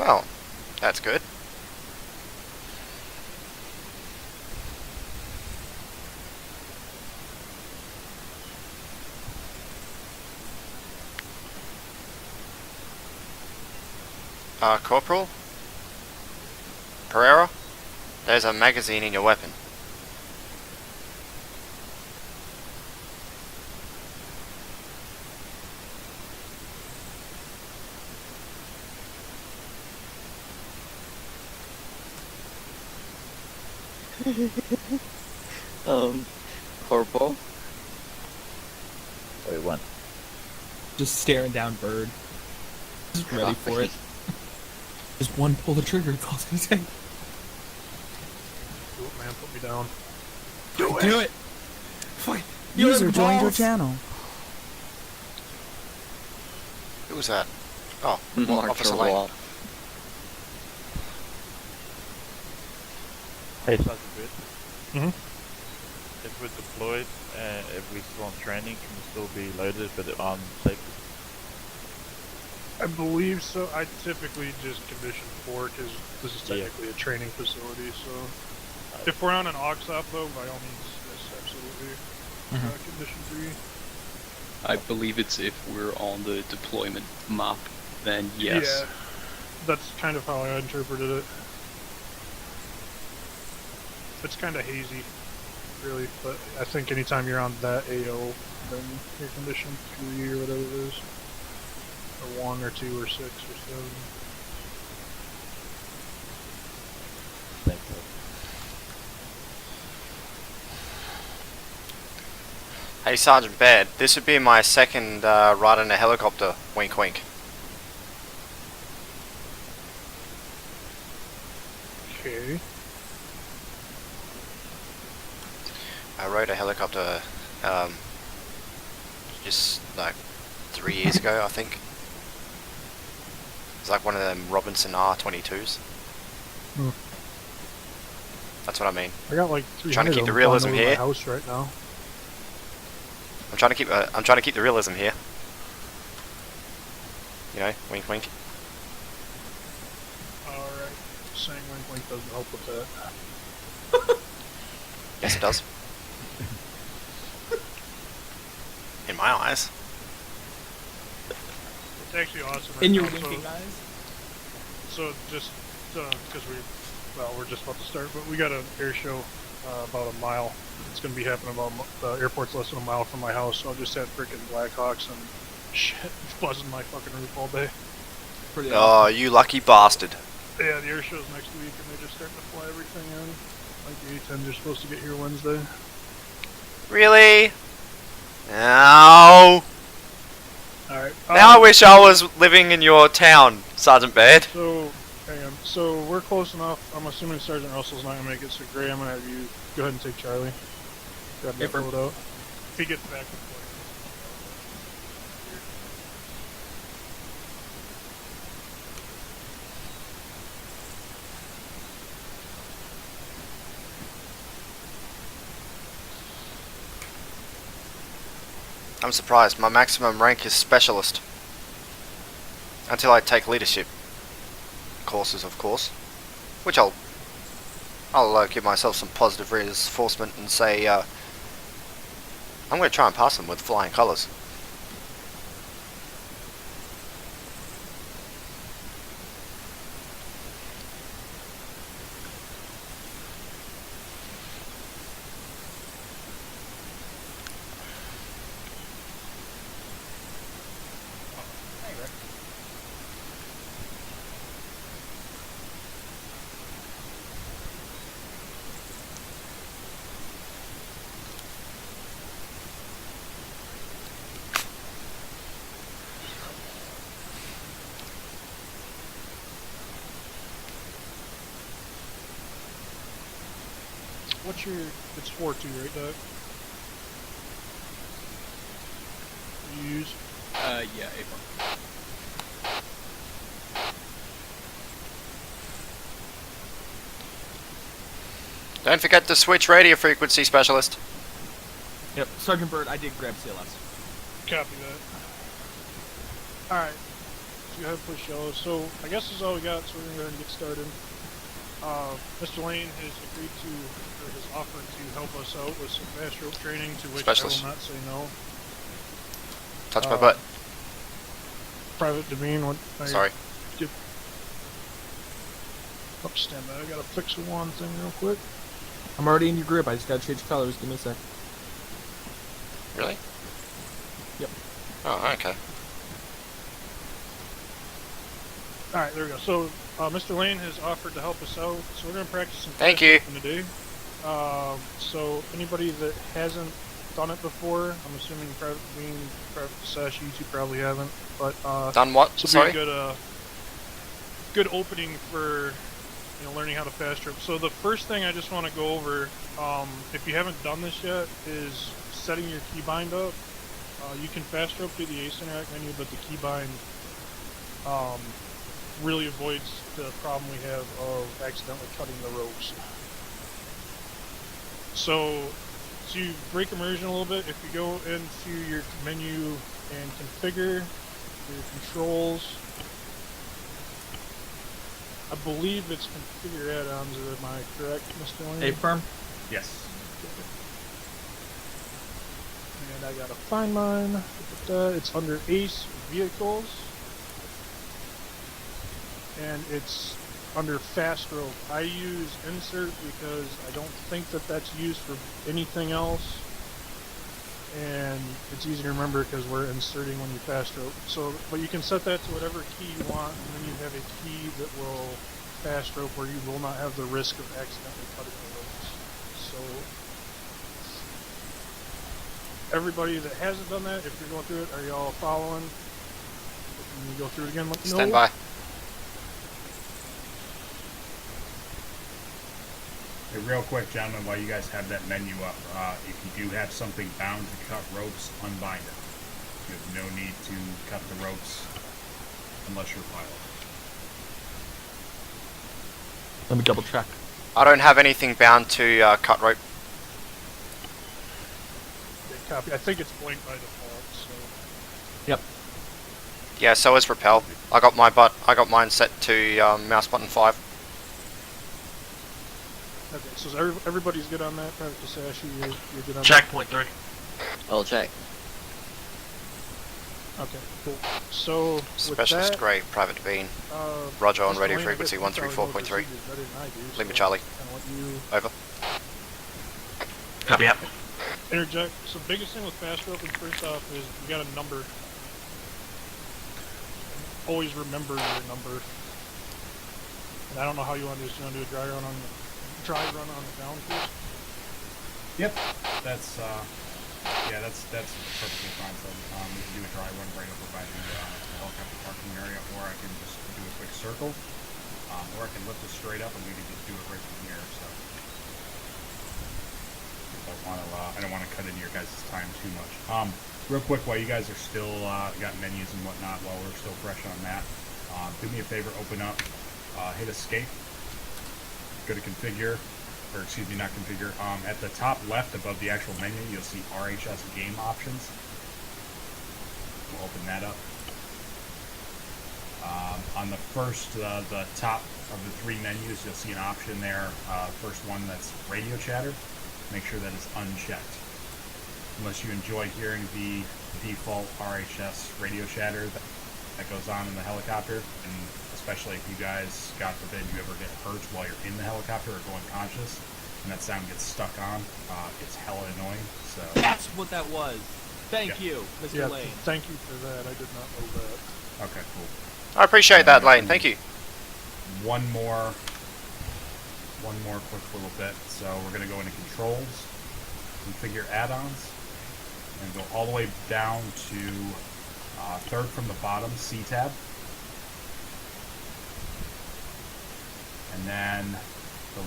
Well, that's good. Corporal? Pereira? There's a magazine in your weapon. Corporal? Wait, what? Just staring down Bird. Just ready for it. Just one pull the trigger, that's all it's gonna take. Do it, man. Put me down. Do it! Fight! User joined your channel. Who was that? Oh, Mark Officer your Lane. wall. Hey, Sergeant Bird. Mhm. If we're deployed, if we're still on training, can we still be loaded but on safety? I believe so. I typically just condition 4 because this is technically a training facility. So if we're on an aux op though, by all means, yes, absolutely. Condition 3. I believe it's if we're on the deployment map, then yes. Yeah, that's kind of how I interpreted it. It's kind of hazy, really, but I think anytime you're on that AO, then you're condition 3 or whatever it is. Or 1 or 2 or 6 or 7. Thank you. Hey Sergeant Baird, this would be my second ride in a helicopter. Wink wink. Okay. I rode a helicopter just like 3 years ago, I think. It's like one of them Robinson R22s. Hmm. That's what I mean. I got like 300 Trying to keep of the them realism flying over here. my house right now. I'm trying to keep the realism here. You know, wink wink. Alright. Saying wink wink doesn't help with that. Yes, it does. In my eyes. It's actually awesome. In your now, winking eyes? So just because we're just about to start, but we got an air show about a mile. It's going to be happening about the airport's less than a mile from my house. So I just had freaking Blackhawks and shit buzzing my fucking roof all day. Pretty Oh, you lucky bastard. Yeah, the air show's next week, and they're just starting to fly everything in. Like the A-10s are supposed to get here Wednesday. Really? No. Alright. Now I wish I was living in your town, Sergeant Baird. So, hang on. So, we're close enough. I'm assuming Sergeant Russell's not going to make it, so Gray, I'm going to have you go ahead and take Charlie. Grab that load out. If he gets back and forth. I'm surprised. My maximum rank is specialist. Until I take leadership courses, of course. Which I'll give myself some positive reinforcement and say, I'm going to try and pass them with flying colours. What's your... It's 4-2, right, Doug? You use? Yeah, April. Don't forget to switch radio frequency, specialist. Yep, Sergeant Bird, I did grab CLS. Copy that. Alright. So go ahead and push yellow. So I guess this is all we got, so we're gonna go ahead and get started. Mr. Lane has agreed to, or has offered to help us out with some fast rope training, to which Specialist. I will not say no. Touch my butt. Private Devine, what? Sorry. Oh, stand by. I gotta fix one thing real quick. I'm already in your grip. I just gotta change colors. Give me a sec. Really? Yep. Oh, okay. Alright, there we go. So, Mr. Lane has offered to help us out, so we're gonna practice some Thank fast you. roping today. So anybody that hasn't done it before, I'm assuming Private Devine, Private Sash, you two probably haven't, but Done what? this will Sorry? be a good opening for learning how to fast rope. So the first thing I just want to go over, if you haven't done this yet, is setting your keybind up. You can fast rope through the Ace Interact menu, but the keybind really avoids the problem we have of accidentally cutting the ropes. So to break immersion a little bit, if you go into your menu and configure your controls, I believe it's configure add-ons, am I correct, Mr. Lane? Hey, firm. Yes. And I gotta find mine. It's under Ace Vehicles. And it's under Fast Rope. I use Insert because I don't think that that's used for anything else. And it's easy to remember because we're inserting when you fast rope. So, but you can set that to whatever key you want, and then you have a key that will fast rope where you will not have the risk of accidentally cutting the ropes. So, everybody that hasn't done that, if you're going through it, are y'all following? When you go through it again, let me know. Stand by. Hey, real quick, gentlemen, while you guys have that menu up, if you do have something bound to cut ropes, unbind it. You have no need to cut the ropes unless you're a pilot. Let me double check. I don't have anything bound to cut rope. Yeah, copy. I think it's blank by default. So Yep. Yeah, so is rappel. I got mine set to mouse button 5. okay, so everybody's good on that. Private Sashi, you're good on Checkpoint 3. I'll check. that? Okay, cool. So with Specialist that, grey, Private Bean. uh, Roger on Mr. radio Lane, I frequency guess you probably know the 134.3. procedures better than I do, Lima so Charlie. kinda let you Over. Copy. Yep. interject. So biggest thing with fast roping, first off, is you got a number. Always remember your number. And I don't know how you want to do this. You want to do a dry run on the down first? Yep. That's perfectly fine. So we can do a dry run right over by the helicopter parking area, or I can just do a quick circle, or I can lift it straight up and we can just do it right from here. So I don't want to cut into your guys' time too much. Real quick, while you guys are still got menus and whatnot, while we're still fresh on that, do me a favor, open up, hit escape, go to configure, or excuse me, not configure. At the top left above the actual menu, you'll see RHS game options. We'll open that up. On the first, the top of the 3 menus, you'll see an option there. First one that's radio chatter. Make sure that is unchecked. Unless you enjoy hearing the default RHS radio chatter that goes on in the helicopter, and especially if you guys, God forbid, you ever get hurt while you're in the helicopter or go unconscious, and that sound gets stuck on, it's hella annoying. So That's what that was. Thank you, Mr. Yeah, Lane. thank you for that. I did not know that. okay, cool. I appreciate that, Lane. Thank you. One more quick little bit. So we're going to go into controls, configure add-ons, and go all the way down to third from the bottom, C tab. And then the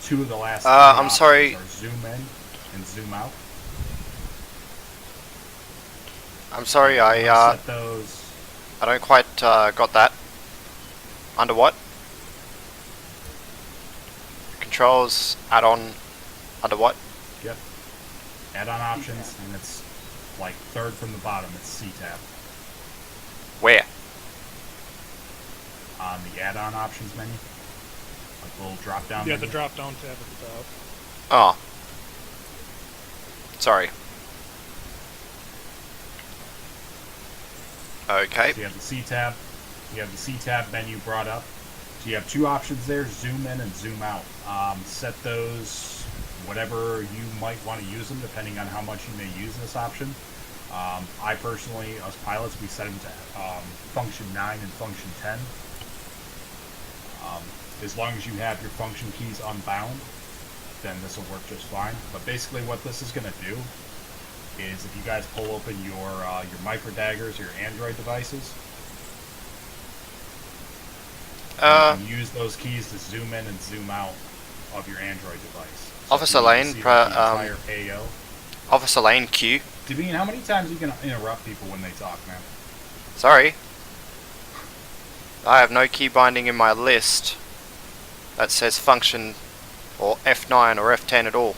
two of the last three I'm sorry. options are zoom in and zoom out. I'm sorry, Set those. I don't quite got that. Under what? Controls, add-on, under what? Yep. Add-on options, and it's like third from the bottom. It's C tab. on the add-on options menu. Like the little drop-down Yeah, menu. the drop-down tab at the top. Oh. Sorry. Okay. So you have the C tab. You have the C tab menu brought up. So you have two options there, zoom in and zoom out. Set those whatever you might want to use them, depending on how much you may use this option. I personally, us pilots, we set them to function 9 and function 10. As long as you have your function keys unbound, then this will work just fine. But basically what this is going to do is if you guys pull open your micro daggers, your Android devices, you can use those keys to zoom in and zoom out of your Android device. So Officer if you Lane, see the entire AO. Officer Lane, Q. Devine, how many times are you going to interrupt people when they talk, man? Sorry. I have no key binding in my list that says function or F9 or F10 at all.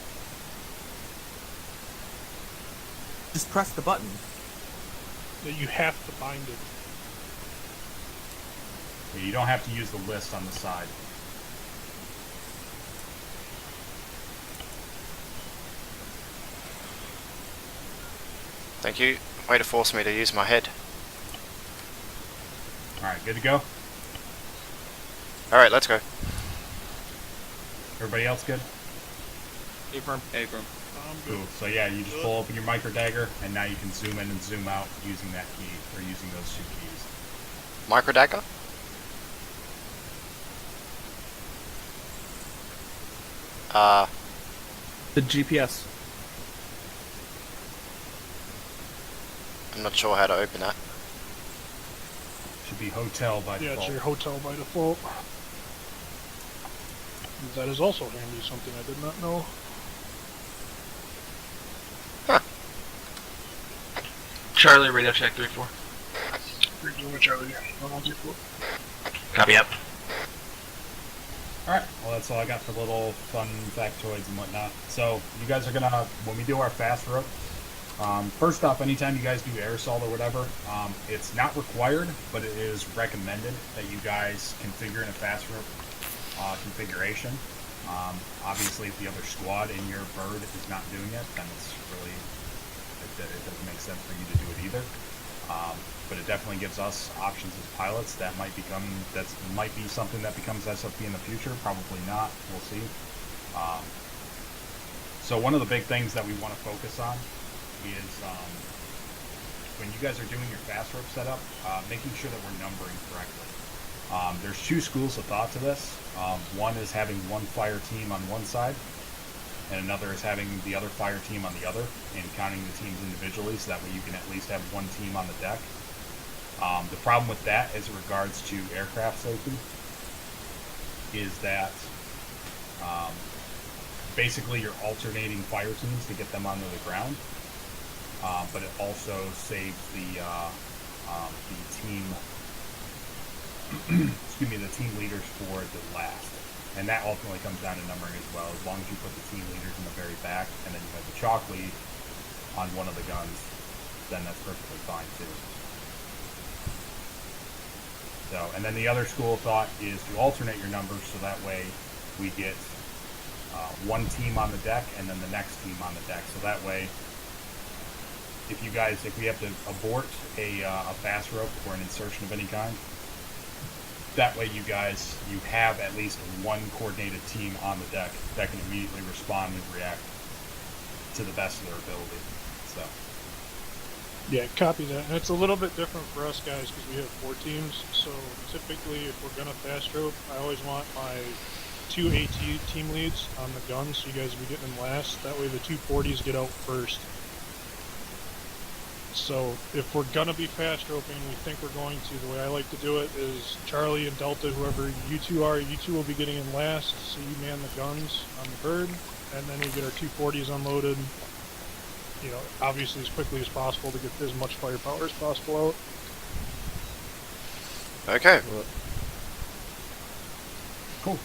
Just press the button. That you have to bind it. Yeah, you don't have to use the list on the side. Thank you. Way to force me to use my head. Alright, good to go? Alright, let's go. Everybody else good? Abram. Cool. So yeah, you just pull open your micro dagger, and now you can zoom in and zoom out using that key, or using those two keys. Micro dagger? The GPS. I'm not sure how to open that. Should be hotel by Yeah, default. it's your hotel by default. That is also handy, something I did not know. Charlie, radio check 3-4. Charlie, 1-1-3-4. Copy up. Alright, well that's all I got for little fun factoids and whatnot. So, you guys are gonna, when we do our fast rope, first off, anytime you guys do air assault or whatever, it's not required, but it is recommended that you guys configure in a fast rope configuration. Obviously, if the other squad in your bird is not doing it, then it's really, it doesn't make sense for you to do it either. But it definitely gives us options as pilots. That might be something that becomes SFP in the future. Probably not. We'll see. So one of the big things that we want to focus on is when you guys are doing your fast rope setup, making sure that we're numbering correctly. There's two schools of thought to this. One is having one fire team on one side, and another is having the other fire team on the other, and counting the teams individually, so that way you can at least have one team on the deck. The problem with that, as it regards to aircraft safety, is that basically you're alternating fire teams to get them onto the ground, but it also saves the team, excuse me, the team leaders for the last. And that ultimately comes down to numbering as well. As long as you put the team leaders in the very back, and then you have the chalk lead on one of the guns, then that's perfectly fine too. So, and then the other school of thought is to alternate your numbers, so that way we get one team on the deck and then the next team on the deck. So that way, if we have to abort a fast rope or an insertion of any kind, that way you have at least one coordinated team on the deck that can immediately respond and react to the best of their ability. So. Yeah, copy that. And it's a little bit different for us guys because we have 4 teams. So typically, if we're gonna fast rope, I always want my 2 AT team leads on the guns, so you guys will be getting them last. That way, the 240s get out first. So if we're gonna be fast roping, we think we're going to. The way I like to do it is Charlie and Delta, whoever you two are, you two will be getting in last. So you man the guns on the bird, and then we get our 240s unloaded. You know, obviously as quickly as possible to get as much firepower as possible out. Okay. Cool.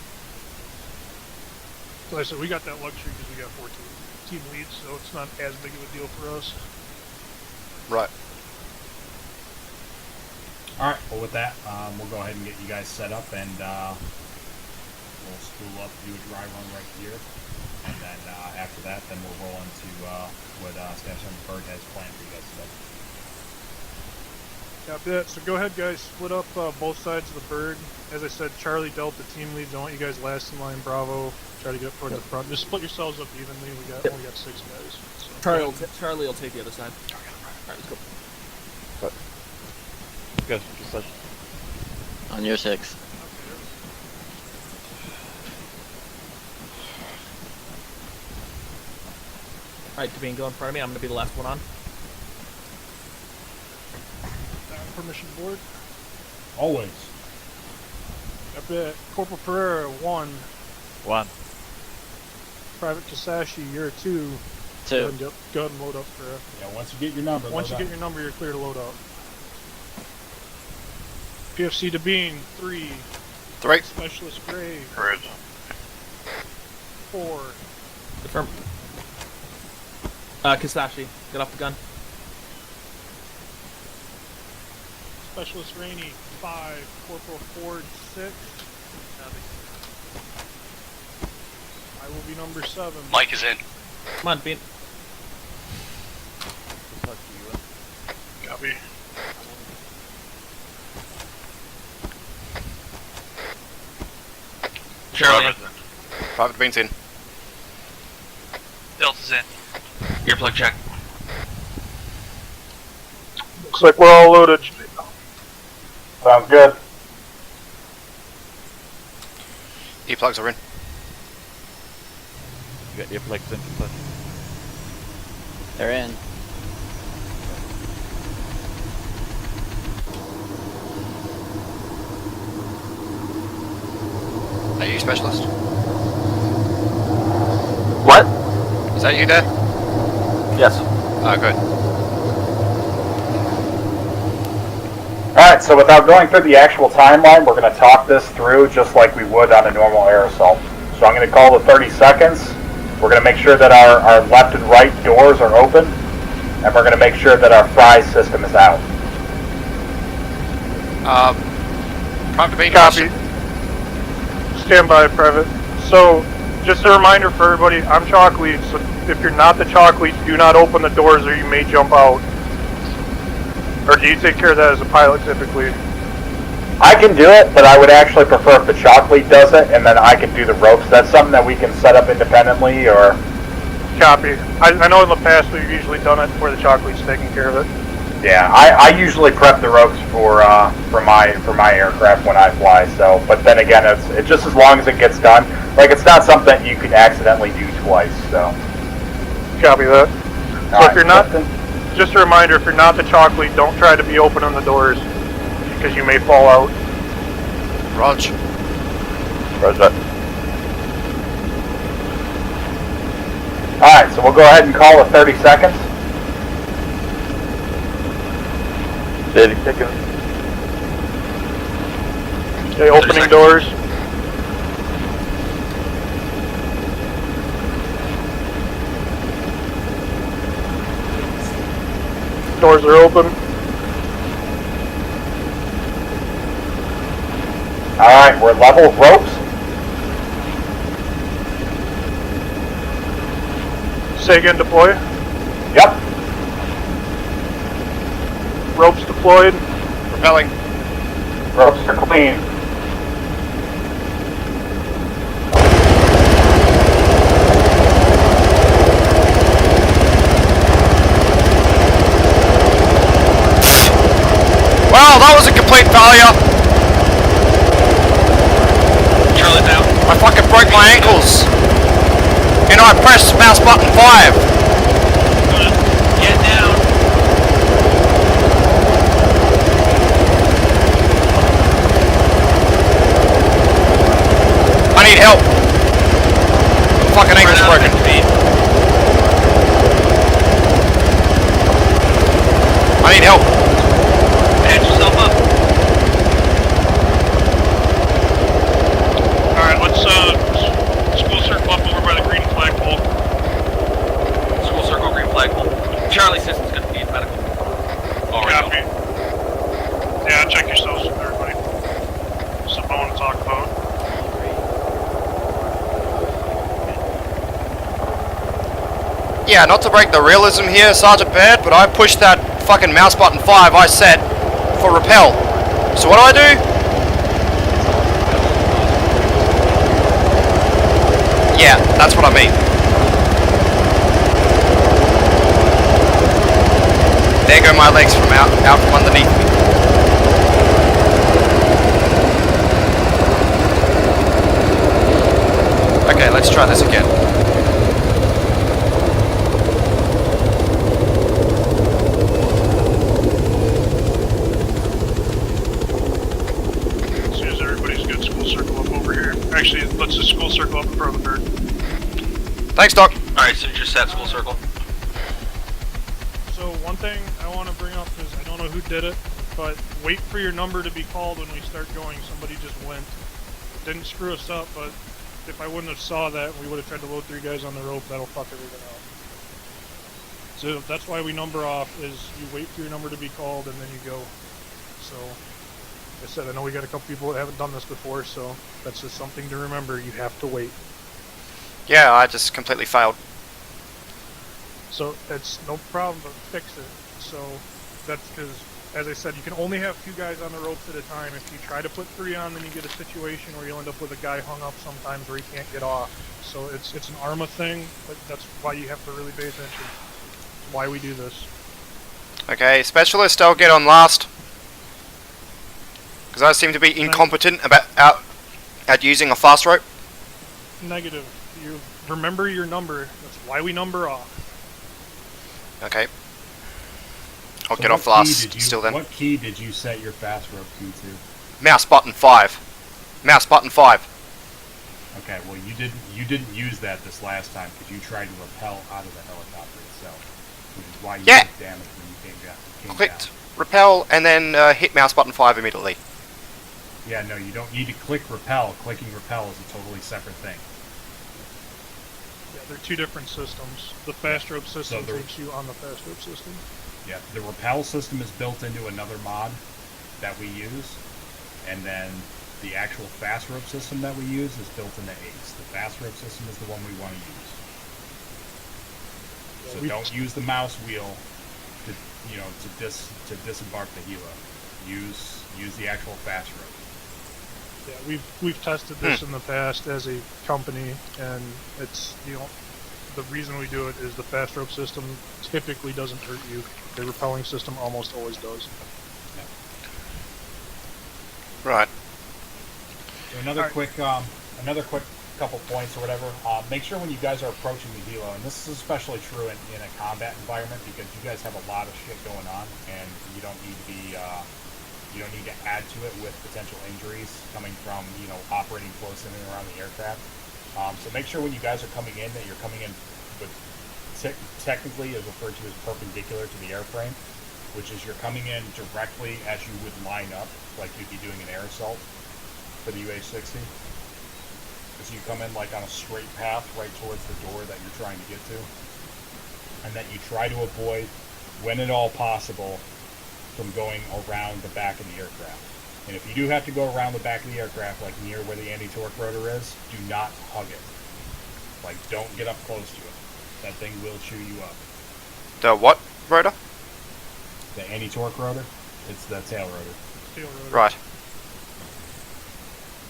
So like I said, we got that luxury because we got 14 team leads, so it's not as big of a deal for us. Right. Alright, well with that, we'll go ahead and get you guys set up, and we'll spool up, do a dry run right here, and then after that, then we'll roll into what Staff Sergeant Bird has planned for you guys today. Copy that. So go ahead, guys. Split up both sides of the bird. As I said, Charlie Delta team leads. I want you guys last in line. Bravo. Try to get up toward the front. Just split yourselves up evenly. We only got 6 guys. So. Charlie will take the other side. Alright, let's go. Guys, just like On your 6. Alright, Devine, go in front of me. I'm gonna be the last one on. Permission board. Always. Copy that. Corporal Pereira 1. 1. Private Kisashi, you're 2. 2. Go ahead and load up, Pereira. Yeah, once you get your number, Once you get your number, you're clear to load up. PFC Devine 3. 3. Specialist Gray Red. 4. Confirm. Kisashi, get off the gun. Specialist Rainey 5. Corporal Ford 6. I will be number 7. Mike is in. Come on, Bean. Copy. Charlie in. Private Beans in. Delta's in. Earplug check. Looks like we're all loaded. Sounds good. E-plugs are in. you got earplugs in. Just like They're in. Are you specialist? What? Is that you, Dad? Yes. Oh, good. Alright, so without going through the actual timeline, we're going to talk this through just like we would on a normal air assault. So I'm going to call the 30 seconds. We're going to make sure that our left and right doors are open, and we're going to make sure that our fry system is out. Private Bean. Copy. Stand by, Private. So, just a reminder for everybody, I'm Chalk Lead, so if you're not the Chalk Lead, do not open the doors or you may jump out. Or do you take care of that as a pilot typically? I can do it, but I would actually prefer if the chalk lead does it, and then I can do the ropes. That's something that we can set up independently, or... Copy. I know in the past we've usually done it where the Chalk Lead's taking care of it. Yeah, I usually prep the ropes for my aircraft when I fly. So, but then again, it's just as long as it gets done. Like, it's not something you could accidentally do twice. So, Copy that. So right, if you're not, Captain. just a reminder, if you're not the Chalk Lead, don't try to be opening the doors because you may fall out. Rog. Roger. All right, so we'll go ahead and call it 30 seconds. 30 seconds. Okay, opening doors. Doors are open. Alright, we're level with ropes. Say again, deploy. Yep. Ropes deployed. Propelling. Ropes are clean. Well, that was a complete failure. Charlie down. I fucking broke my ankles. And I pressed mouse button 5. Get down. I need help. Fucking ankle's Spread out broken. 10 feet. I need help. Patch yourself up. Alright, let's school circle up over by the green flagpole. School circle, green flagpole. Charlie System's gonna need medical. Already. Copy. Yeah, check phone to talk about. Yeah, not to break the realism here, Sergeant Baird, but I pushed that fucking mouse button 5 I set for repel. So what do? Yeah, that's what I mean. There go my legs from out from underneath me. Okay, let's try this again. As soon as everybody's good, school circle up over here. Actually, let's just school circle up in front of the bird. Thanks, Doc. Alright, so just set school circle. So one thing I want to bring up is I don't know who did it, but wait for your number to be called when we start going. Somebody just went. Didn't screw us up, but if I wouldn't have saw that, we would have tried to load 3 guys on the rope. That'll fuck everything up. So that's why we number off, is you wait for your number to be called and then you go. So, like I said, I know we got a couple people that haven't done this before, so that's just something to remember. You have to wait. Yeah, I just completely failed. So it's no problem, but fix it. So that's because, as I said, you can only have 2 guys on the ropes at a time. If you try to put 3 on, then you get a situation where you'll end up with a guy hung up sometimes where he can't get off. So it's an ARMA thing, but that's why you have to really pay attention. It's why we do this. Okay, specialist, I'll get on last. Because I seem to be incompetent at using a fast rope. Negative. You remember your number. That's why we number off. Okay. I'll So get what off key last did you- still then. What key did you set your fast rope key to? Mouse button 5. Mouse button 5. Okay, well you didn't use that this last time because you tried to rappel out of the helicopter itself, which is why you Yeah. took damage when you came down. Clicked repel and then hit mouse button 5 immediately. Yeah, no, you don't need to click rappel. Clicking rappel is a totally separate thing. Yeah, they're 2 different systems. The fast rope system So takes you on the fast rope system. Yeah, the rappel system is built into another mod that we use, and then the actual fast rope system that we use is built into ACE. The fast rope system is the one we want to use. Yeah, So don't use the mouse wheel to disembark the helo. Use the actual fast rope. Yeah, we've tested this in the past as a company, and it's, the reason we do it is the fast rope system typically doesn't hurt you. The rappelling system almost always does. Right. So another quick couple points or whatever. Make sure when you guys are approaching the helo, and this is especially true in a combat environment because you guys have a lot of shit going on, and you don't need to be you don't need to add to it with potential injuries coming from operating close in and around the aircraft. So make sure when you guys are coming in that you're coming in with technically is referred to as perpendicular to the airframe, which is you're coming in directly as you would line up like you'd be doing an air assault for the UH-60. So you come in like on a straight path right towards the door that you're trying to get to, and that you try to avoid, when at all possible, from going around the back of the aircraft. And if you do have to go around the back of the aircraft, like near where the anti-torque rotor is, do not hug it. Like, don't get up close to it. That thing will chew you up. The what rotor? The anti-torque rotor? It's the tail rotor. Tail rotor. Right.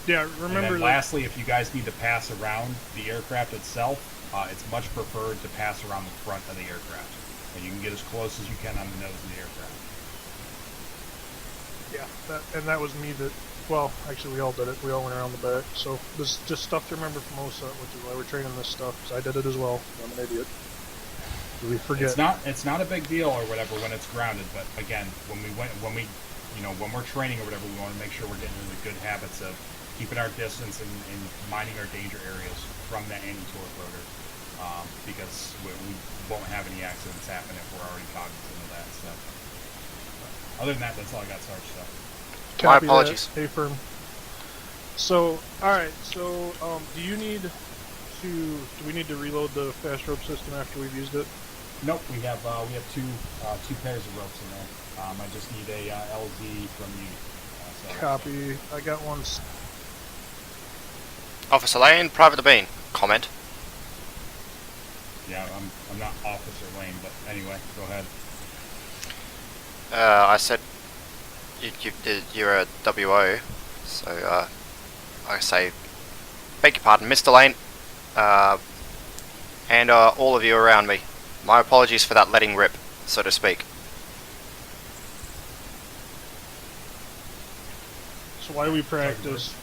Yeah, And remember then that. lastly, if you guys need to pass around the aircraft itself, it's much preferred to pass around the front of the aircraft. And you can get as close as you can on the nose of the aircraft. Yeah, that was me that. Well, actually, we all did it. We all went around the back. So this is just stuff to remember from OSA, which is why we're training this stuff. Because I did it as well. I'm an idiot. We forget. It's not a big deal or whatever when it's grounded, but again, when we're training or whatever, we want to make sure we're getting into the good habits of keeping our distance and minding our danger areas from that anti-torque rotor, because we won't have any accidents happen if we're already cognizant of that stuff. But other than that, that's all I got, Sarge. Stuff. My apologies. Hey, firm. So, all right. So, do we need to reload the fast rope system after we've used it? Nope, we have two pairs of ropes in there. I just need a LZ from you. Copy. I got one Officer Lane, Private Bean. Comment. Yeah, I'm not Officer Lane, but anyway, go ahead. I said you're a WO, so I say beg your pardon, Mr. Lane, and all of you around me. My apologies for that letting rip, so to speak. So why do we practice?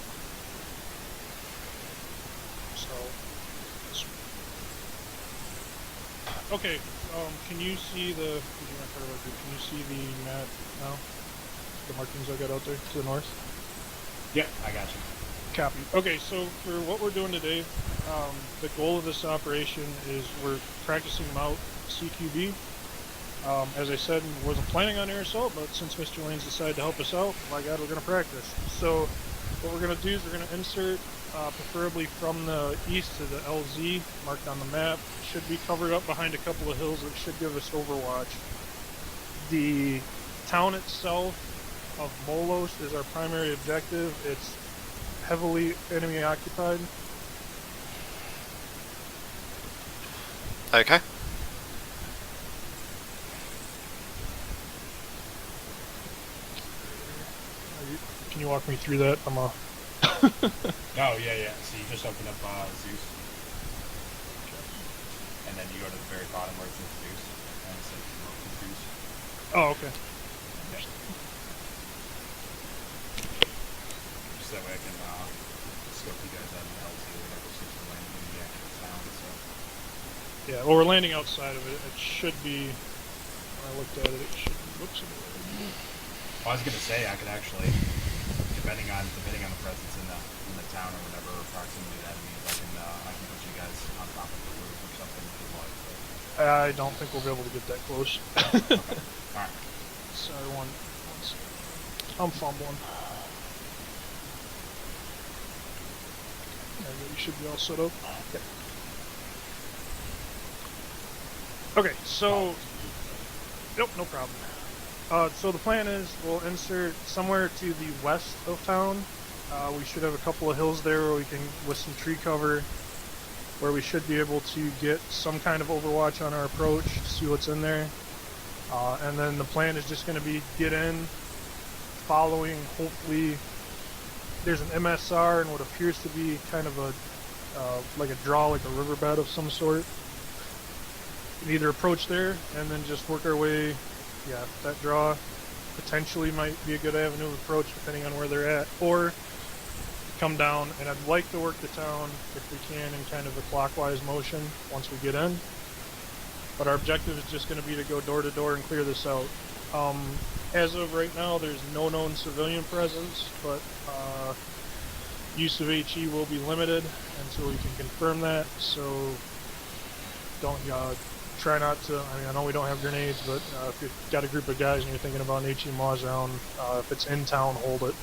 Okay, can you see the? Can you see the map now? The markings I got out there to the north. Yep, I got you. Copy. Okay, so for what we're doing today, the goal of this operation is we're practicing Mount CQB. As I said, wasn't planning on air assault, but since Mr. Lane's decided to help us out, my God, we're going to practice. So what we're going to do is we're going to insert, preferably from the east to the LZ, marked on the map. Should be covered up behind a couple of hills that should give us overwatch. The town itself of Molos is our primary objective. It's heavily enemy occupied. Okay. Can you walk me through that? I'm a. Oh yeah. So you just open up Zeus, and then you go to the very bottom where it says Zeus, and it says Promote to Zeus. Oh, okay. Yeah. Just that way I can scope you guys out in the LT or whatever since we're landing in the actual town. So. Yeah, well, we're landing outside of it. It should be. When I looked at it, it should. Whoops. I was gonna say I could actually, depending on the presence in the town or whatever, or proximity to enemies, I can put you guys on top of the roof or something if you like. But... I don't think we'll be able to get that close. Okay. All right. Sorry, one second. I'm fumbling. You should be all set up. Okay, so. Nope, no problem. So the plan is we'll insert somewhere to the west of town. We should have a couple of hills there where we can, with some tree cover, where we should be able to get some kind of overwatch on our approach, see what's in there. And then the plan is just going to be get in, following, hopefully, there's an MSR and what appears to be kind of a, like a draw, like a riverbed of some sort. We can either approach there and then just work our way. Yeah, that draw potentially might be a good avenue of approach depending on where they're at, or come down, and I'd like to work the town if we can in kind of a clockwise motion once we get in. But our objective is just going to be to go door to door and clear this out. As of right now, there's no known civilian presence, but use of HE will be limited until we can confirm that, so don't try not to, I mean, I know we don't have grenades, but if you've got a group of guys and you're thinking about an HE Maw zone, if it's in town, hold it.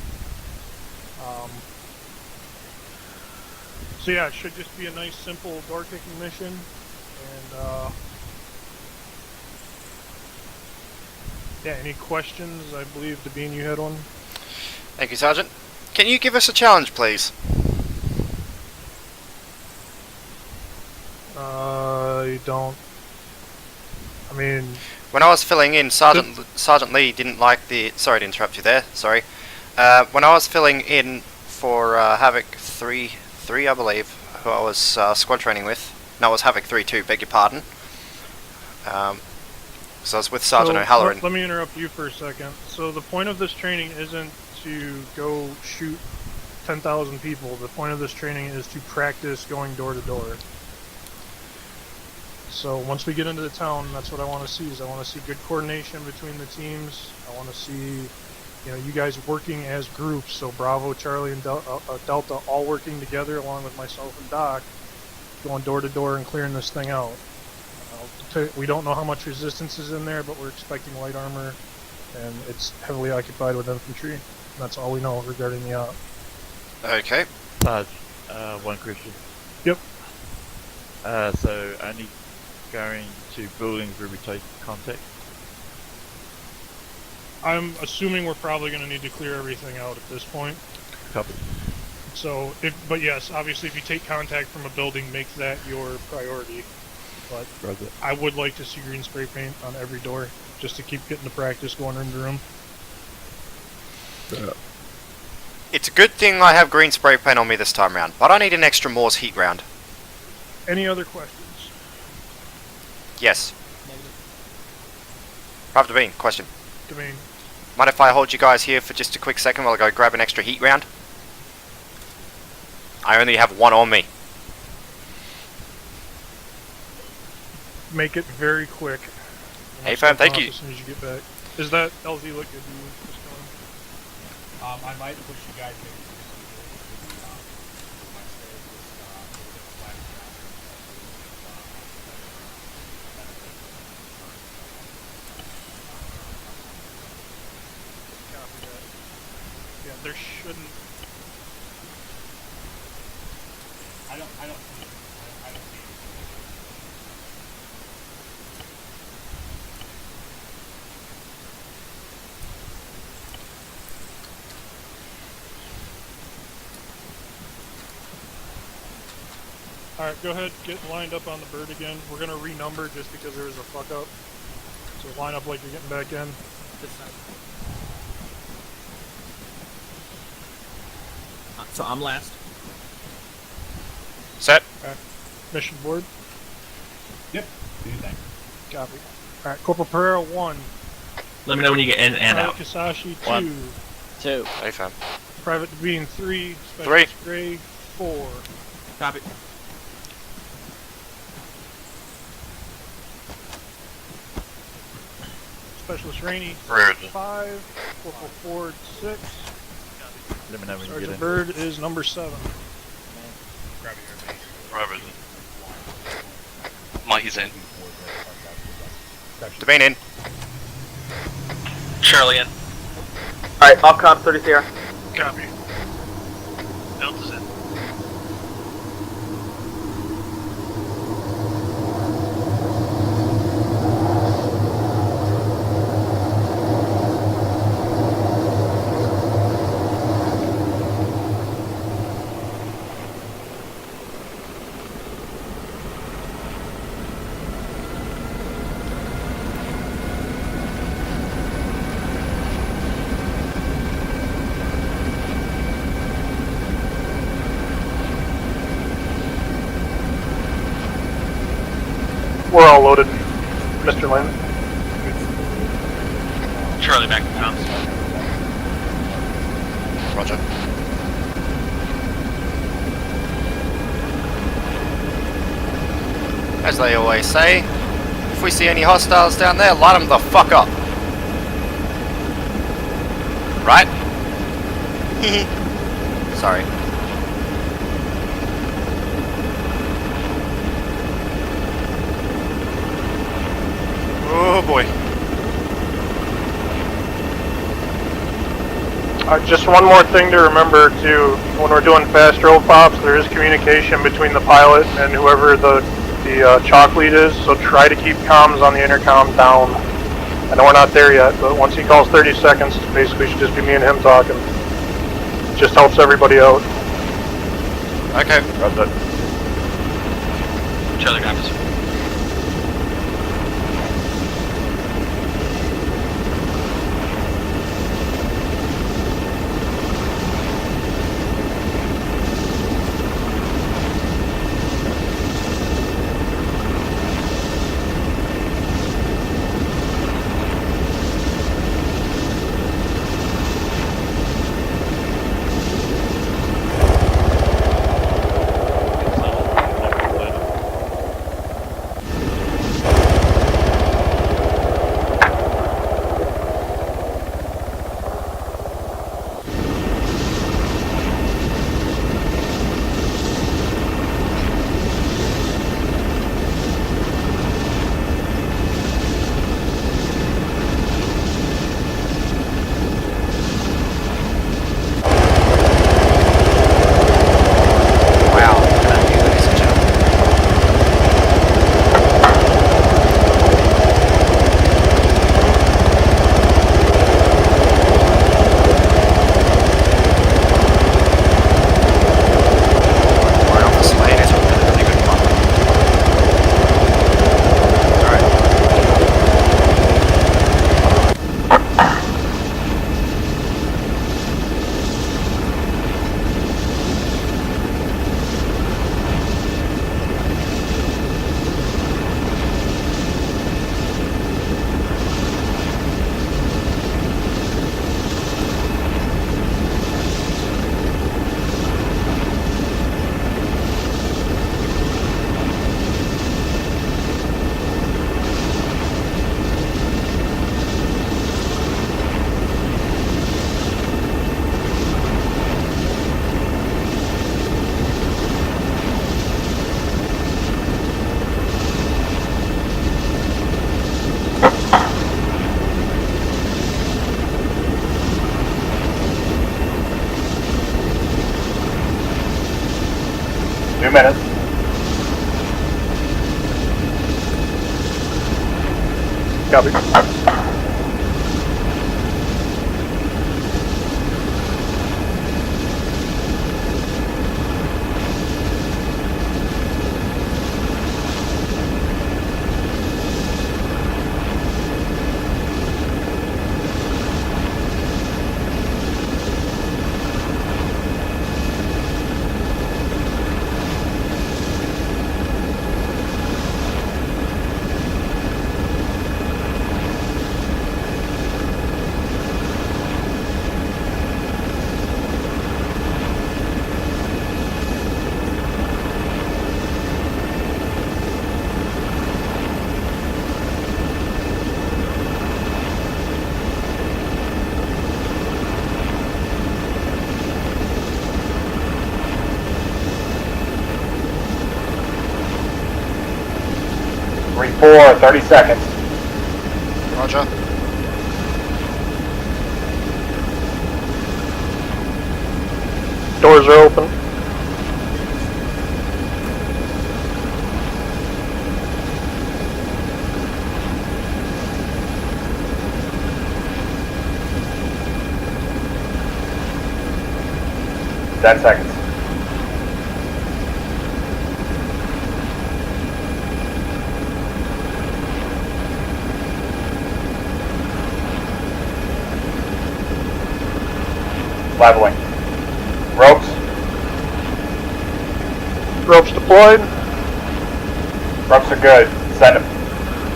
So yeah, it should just be a nice, simple door-kicking mission, and yeah, any questions? I believe, Devine, you had one? Thank you, Sergeant. Can you give us a challenge, please? I don't. I mean, when I was filling in, Sergeant Lee didn't like the. Sorry to interrupt you there. Sorry. When I was filling in for Havoc 3, I believe, who I was squad training with. No, it was Havoc 3-2. Beg your pardon. So I was with Sergeant O'Halloran. Let me interrupt you for a second. So the point of this training isn't to go shoot 10,000 people. The point of this training is to practice going door to door. So once we get into the town, that's what I want to see. Is I want to see good coordination between the teams. I want to see, you guys working as groups. So Bravo, Charlie, and Delta all working together, along with myself and Doc, going door to door and clearing this thing out. We don't know how much resistance is in there, but we're expecting light armor, and it's heavily occupied with infantry. And that's all we know regarding the op. Okay. Sarge, one question. Yep. So only going to buildings where we take contact? I'm assuming we're probably going to need to clear everything out at this point. Copy. So, but yes, obviously, if you take contact from a building, make that your priority. But Roger. I would like to see green spray paint on every door, just to keep getting the practice going room to room. It's a good thing I have green spray paint on me this time round, but I need an extra Moore's heat round. Any other questions? Yes. Private Bean, question. Domain. Mind if I hold you guys here for just a quick second while I go grab an extra heat round? I only have one on me. Make it very quick. Hey fam, thank you. As soon as you get back. Is that LZ look good to you? Just going? I might push you guys maybe Copy that. Yeah, there shouldn't. I don't see it. I don't see it. Alright, go ahead, get lined up on the bird again. We're gonna renumber just because there was a fuck up. So line up like you're getting back in. This side. So I'm last. Set. Mission board. Yep. Do your thing. Copy. Alright, Corporal Pereira 1. Let me know when you get in and Private out. Kisashi 2. 1. 2. Hey fam. Private Devine 3. Specialist Gray 4. Copy. Specialist Rainey Rude. 5. Corporal Ford 6. Let me know when you get Sergeant in. Bird is number 7. Grab your base. Robert. Mikey's in. Devane in. Charlie in. Alright, off comp 30 Sierra. Copy. Delta's in. We're all loaded, Mr. Lynn. Charlie back to comms. Roger. As they always say, if we see any hostiles down there, light them the fuck up. Right? Sorry. Oh boy. Just one more thing to remember too, when we're doing fast roll pops, there is communication between the pilot and whoever the chalk lead is, so try to keep comms on the intercom down. I know we're not there yet, but once he calls 30 seconds, basically should just be me and him talking. Just helps everybody out. Okay. That's it. Charlie copies. 2 minutes. Copy. Three, 4, 30 seconds. Roger. Doors are open. Ten seconds. Leveling. Ropes. Ropes deployed. Ropes are good. Send them.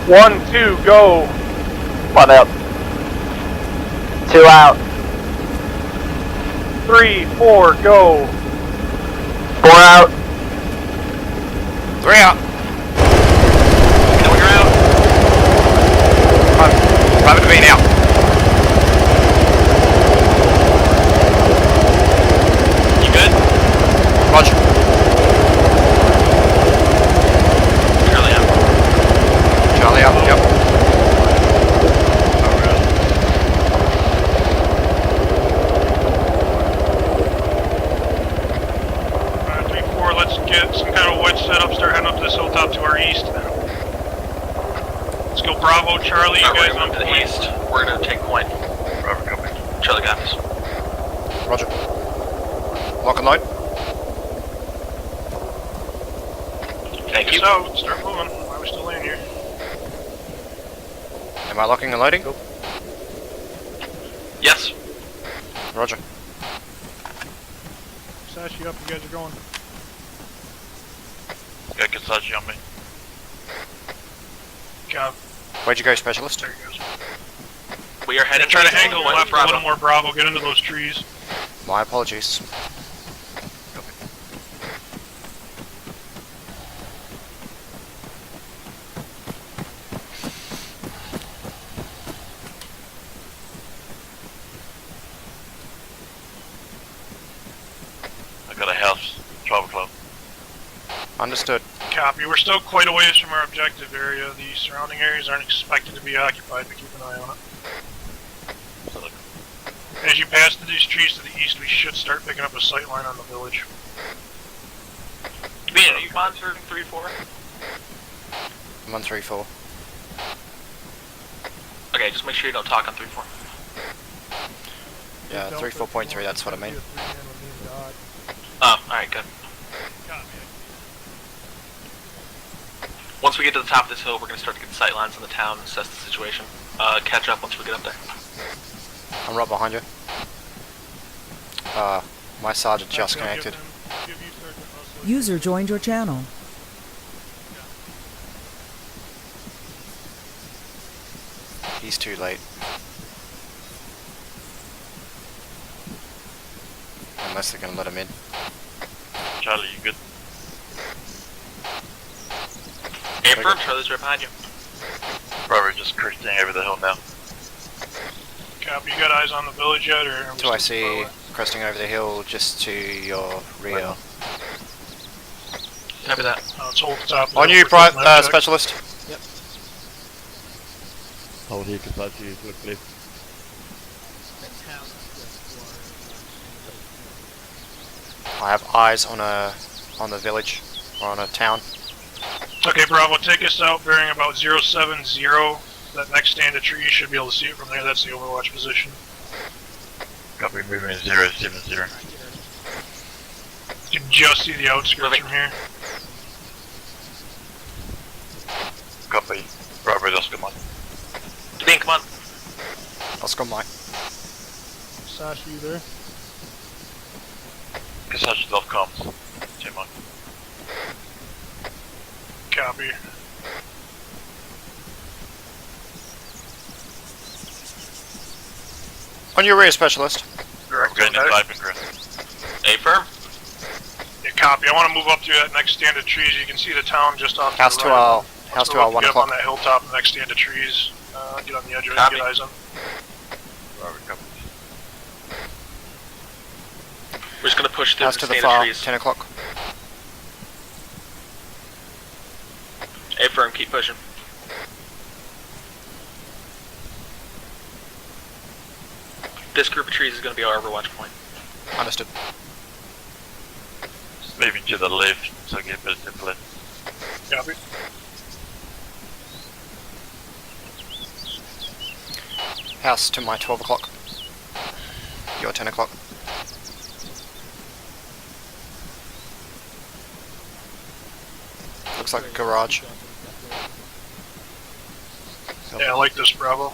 1, 2, go. 1 out. 2 out. 3, 4, go. 4 out. 3 out. Now you're out. Private to me now. You good? Roger. Charlie out. Charlie out. Yep. Alright, 3-4, let's get some kind of wedge set up, start heading up this hilltop to our east. Let's go Bravo, Charlie, you guys on to the point. east. We're gonna take point. Bravo, copy. Charlie got this. Roger. Lock and load. Thank you. So, start moving. Why are we still laying here? Am I locking and loading? Yes. Roger. Sashi up, you guys are going. Got Kasashi on me. Cop. Where'd you go, specialist? There he goes. We are heading Try to the angle west left a Bravo. little more Bravo, get into those trees. My apologies. I got a house. 12 o'clock. Understood. Copy, we're still quite a ways from our objective area. The surrounding areas aren't expected to be occupied, but keep an eye on it. As you pass through these trees to the east, we should start picking up a sight line on the village. Ben, are you monitoring 3-4? I'm on 3-4. Okay, just make sure you don't talk on 3-4. Yeah, 3-4.3, that's what I mean. Oh, alright, good. Once we get to the top of this hill, we're going to start to get the sight lines in the town and assess the situation. Catch up once we get up there. I'm right behind you. My sergeant just connected. User joined your channel. He's too late. Unless they're gonna let him in. Charlie, you good? Affirm, Charlie's right behind you. Robert, just cruising over the hill now. Copy, you got eyes on the village yet, or? Are we Do I still far see away? cresting over the hill just to your rear? Copy that. Let's hold the top of the On hill you, for a quick map check. specialist. Hold here, Kasashi, look left. I have eyes on a on the village or on a town. Okay, Bravo, take us out bearing about 070. That next stand of trees, should be able to see it from there. That's the overwatch position. Copy, moving 070. You can just see the outskirts from here. Copy. Bravo, Oscar Mike. Devine, come on. Oscar Mike. Sasha, you there? Kasashi Love comms. Team Mike. Copy. On your rear, specialist. Direct We're getting contact. typing, Chris. A-firm. Yeah, copy. I want to move up to that next stand of trees. You can see the town just off House to to the right. our house to our 1 Get up on o'clock. that hilltop, the next stand of trees. Get on the edge of it, Copy. get eyes on. Bravo, copy. We're just gonna push through House the to the stand of far, trees. 10 o'clock. A-firm, keep pushing. This group of trees is gonna be our overwatch point. Understood. Just moving to the left, so I get a bit to the left. Copy. House to my 12 o'clock. Your 10 o'clock. Looks like a garage. Yeah, I like this, Bravo.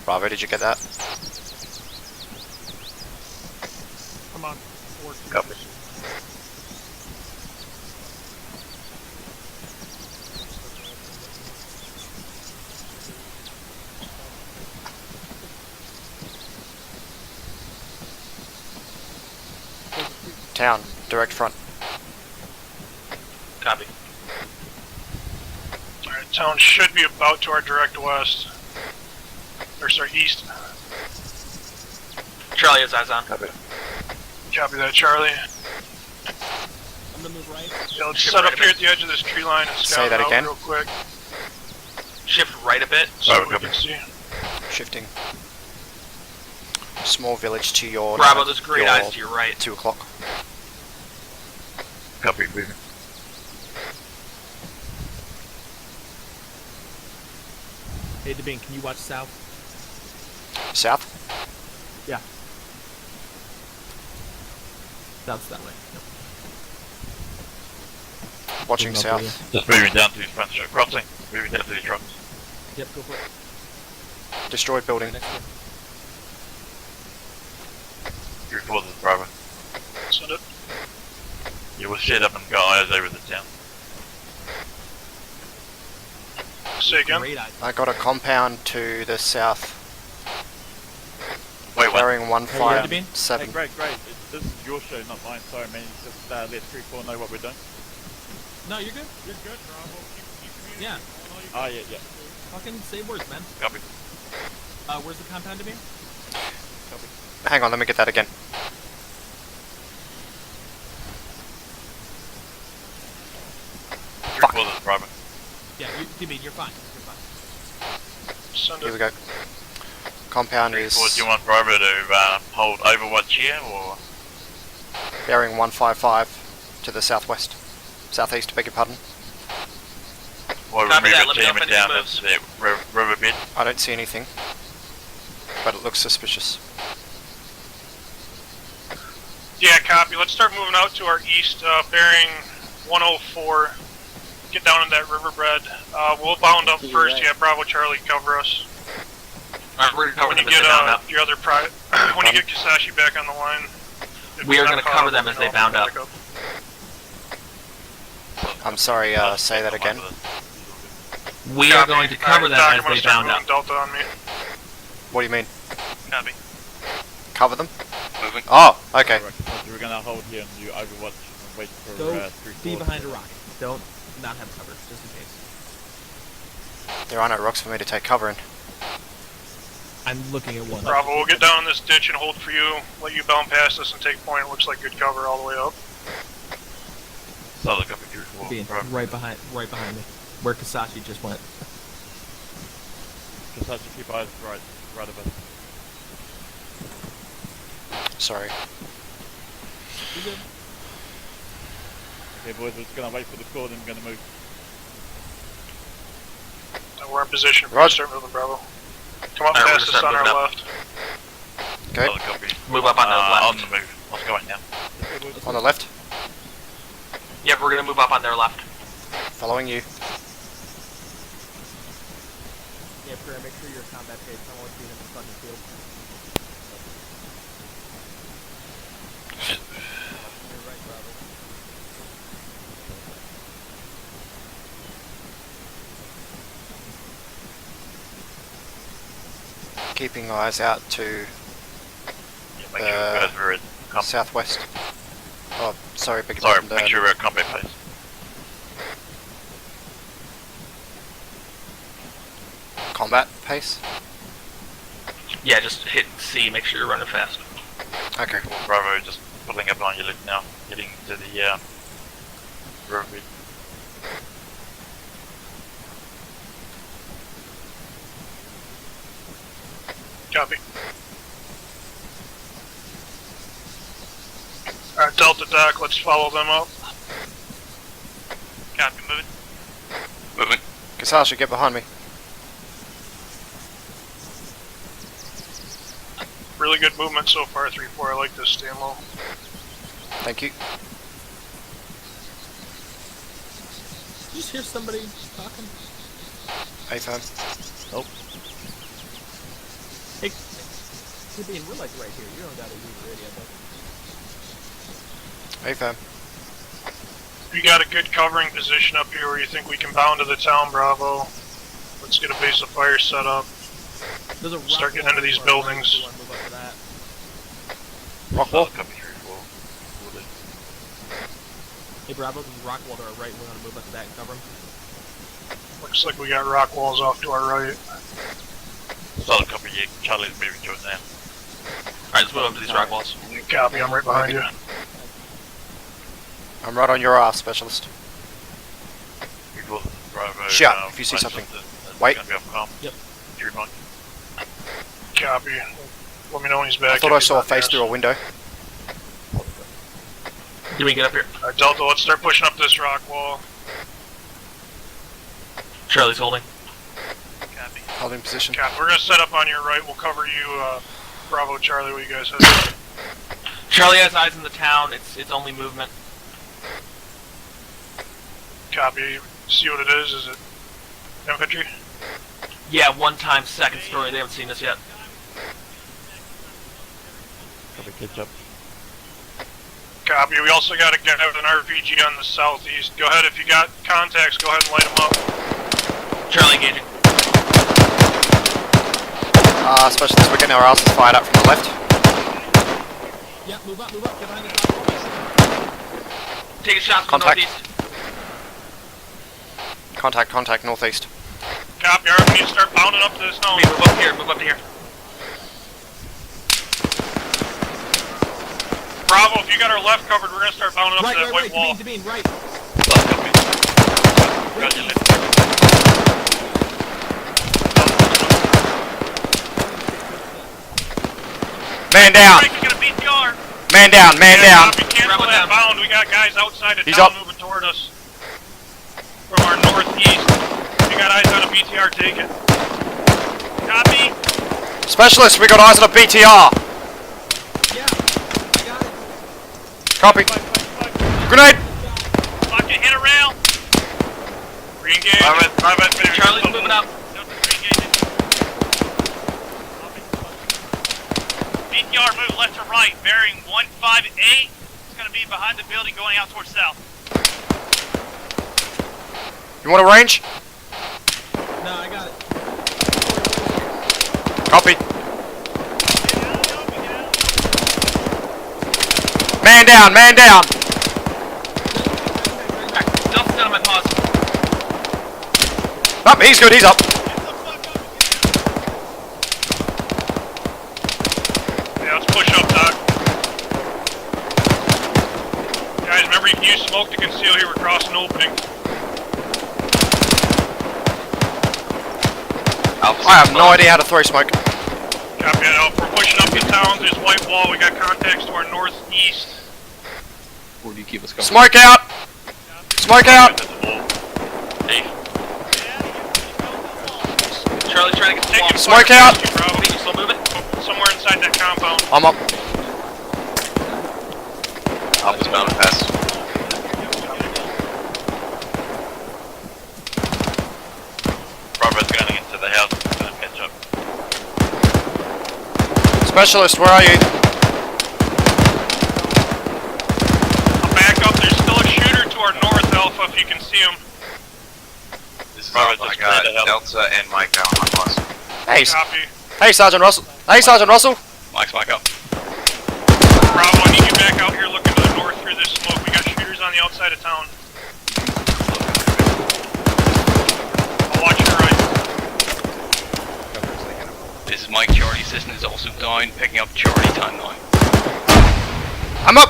Bravo, did you get that? Come on. Copy. Town, direct front. Copy. Alright, town should be about to our direct west. Or sorry, east. Charlie has eyes on. Copy. Copy that, Charlie. I'm gonna move right. Yeah, let's Shift set right up a here bit. at the edge of this tree line and Say scout that it out again. real quick Shift right a bit. so Bravo, we copy. can see. Shifting. Small village to your Bravo, there's great your eyes to your right. 2 o'clock. Copy, moving. Hey, Devine, can you watch south? South? Yeah. South's that way. Yep. Watching Moving up south. Just moving down to his front truck. Crossing. Moving down to his trucks. Yep, go for it. Destroyed building. Next one. Before the Bravo. Send it. You will set up and go eyes over the town. Say again. Great eyes. I got a compound to the south. Wait, what? Bearing Hey, 157. Great. This is your show, not mine. Sorry, man. Just let 3-4 know what we're doing. No, you're good. You're good, Bravo. Keep Yeah. Ah, yeah. Fucking say words, man. Copy. Where's the compound, Devine? Hang on, let me get that again. Fuck. Before the Bravo. Yeah, Devine, you're fine. You're fine. Send Here it. we go. Compound is 3-4, do you want Bravo to hold Overwatch here, or? bearing 155 to the southwest. Southeast, beg your pardon. Or Copy remove that, a let me know team if and anything down moves. at the riverbed? I don't see anything. But it looks suspicious. Yeah, copy. Let's start moving out to our east, bearing 104. Get down in that riverbed. We'll bound up first. Yeah, Bravo Charlie, cover us. Alright, we're gonna cover When them you as they get bound up. your other private, when you get Kisashi back on the line, if We you're are not gonna caught cover up, them let as me they know. bound up. Back up. I'm sorry, say that again. We are Copy. going to cover Alright, them Doc, as I'm gonna they start bound moving up. Delta on me. What do you mean? Copy. Cover them? Moving. Oh, okay. Alright, so we're gonna hold here and you Overwatch and wait for Go 3-4. be behind a rock. Don't not have cover, just in case. There are no rocks for me to take cover in. I'm looking at one. Bravo, we'll get down in this ditch and hold for you. Let you bound past us and take point. It looks like good cover all the way up. Solid copy 3-4. Being Bravo. right behind me, where Kasashi just went. Just have to keep eyes right. right of us. Sorry. You good? Okay, boys, we're just gonna wait for the call, then we're gonna move. We're in position. Roger. Start moving, Bravo. Come up Alright, we're past gonna us on start our moving left. Okay. Solid copy. Move up on the left. On the move. What's going now? Okay, boys. On the left. Yep, we're gonna move up on their left. Following you. Yeah, Prayer, make sure you're combat safe. I don't want you in the fucking field. You're right, Bravo. Keeping eyes out to Yeah, make sure you guys are in combat. southwest. Oh, sorry, beg your Sorry, pardon. make sure we're at combat phase. Combat pace. Yeah, just hit C, make sure you're running fast. Okay. Bravo, just pulling up on you now, getting to the road. Copy. Alright, Delta Doc, let's follow them up. Copy, moving. Moving. Kasasha, get behind me. Really good movement so far, 3-4. I like this, staying low. Thank you. Did you just hear somebody talking? A-firm. Nope. Hey, Bean, we're like right here. You don't gotta use the radio, but A-firm. You got a good covering position up here where you think we can bound to the town, Bravo. Let's get a base of fire set up. there's a rock Start getting wall into these to our right, buildings. if you wanna move up to that. Rock wall. Solid copy, 3-4. Moving. Hey, Bravo, there's a rock wall to our right. We wanna move up to that and cover him. Looks like we got rock walls off to our right. Solid copy, yeah. Charlie's moving to it now. Alright, let's move up to these rock walls. Copy, I'm right behind you. I'm right on your ass, specialist. People, Bravo. Shout if you see find something. that's Wait. Gonna be off calm. Yep. Do you mind? Copy. Let me know when he's back. I thought I saw a face through a window. Can we get up here? Alright, Delta, let's start pushing up this rock wall. Charlie's holding. Copy. Holding position. Copy, we're gonna set up on your right. We'll cover you, Bravo, Charlie, what you guys have. Charlie has eyes in the town, it's only movement. Copy. See what it is? Is it infantry? Yeah, one time, second story, they haven't seen us yet. Copy, catch up. Copy. We also got a guy with an RPG on the southeast. Go ahead, if you got contacts, go ahead and light them up. Charlie engaging. Specialist, we're getting our asses fired up from the left. Yeah, move up, get behind the rock wall. Taking shots from Contact. northeast. Contact, northeast. Copy. Alright, we need to start pounding up to this zone. Move up here, move up to here. Bravo, if you got our left covered, we're gonna start pounding up Right, to that right, white wall. Devine, right. Solid copy. Roger, left. Man down! Frank, you got a BTR. Man down! Man down! Copy, cancel Grab it that down. bound. We got guys outside of He's town up. moving toward us. From our northeast. You got eyes on a BTR, take it. Copy. Specialist, we got eyes on a BTR! Yeah, I got it. Copy. Grenade! Fuck it, hit a rail. Re-engage. Charlie's moving up. BTR move left to right, bearing 158. It's going to be behind the building going out towards south. You want a range? No, I got it. Copy. Man down! Man down! Delta's down on my paws. Up, he's good, he's up. Yeah, let's push up, Doc. Guys, remember you can use smoke to conceal here. We're crossing the opening. I have no idea how to throw smoke. Copy that out. We're pushing up the town. There's white wall. We got contacts to our northeast. Or do you keep us covered? Smoke out! Smoke out! Hey. Charlie's trying to get the Smoke out! Bravo. You still moving? Somewhere inside that compound. I'm up. Alpha's bound to pass. Bravo's going into the house. It's going to catch up. Specialist, where are you? I'll back up. There's still a shooter to our north, Alpha, if you can see him. This is Bravo. I got Delta and Mike down on plus. Hey, Copy. hey, Sergeant Russell. Hey, Sergeant Russell. Mike's back up. Bravo, I need you back out here looking to the north through this smoke. We got shooters on the outside of town. I'll watch your right. This is Mike. Charlie assistant is also down, picking up Charlie timeline. I'm up.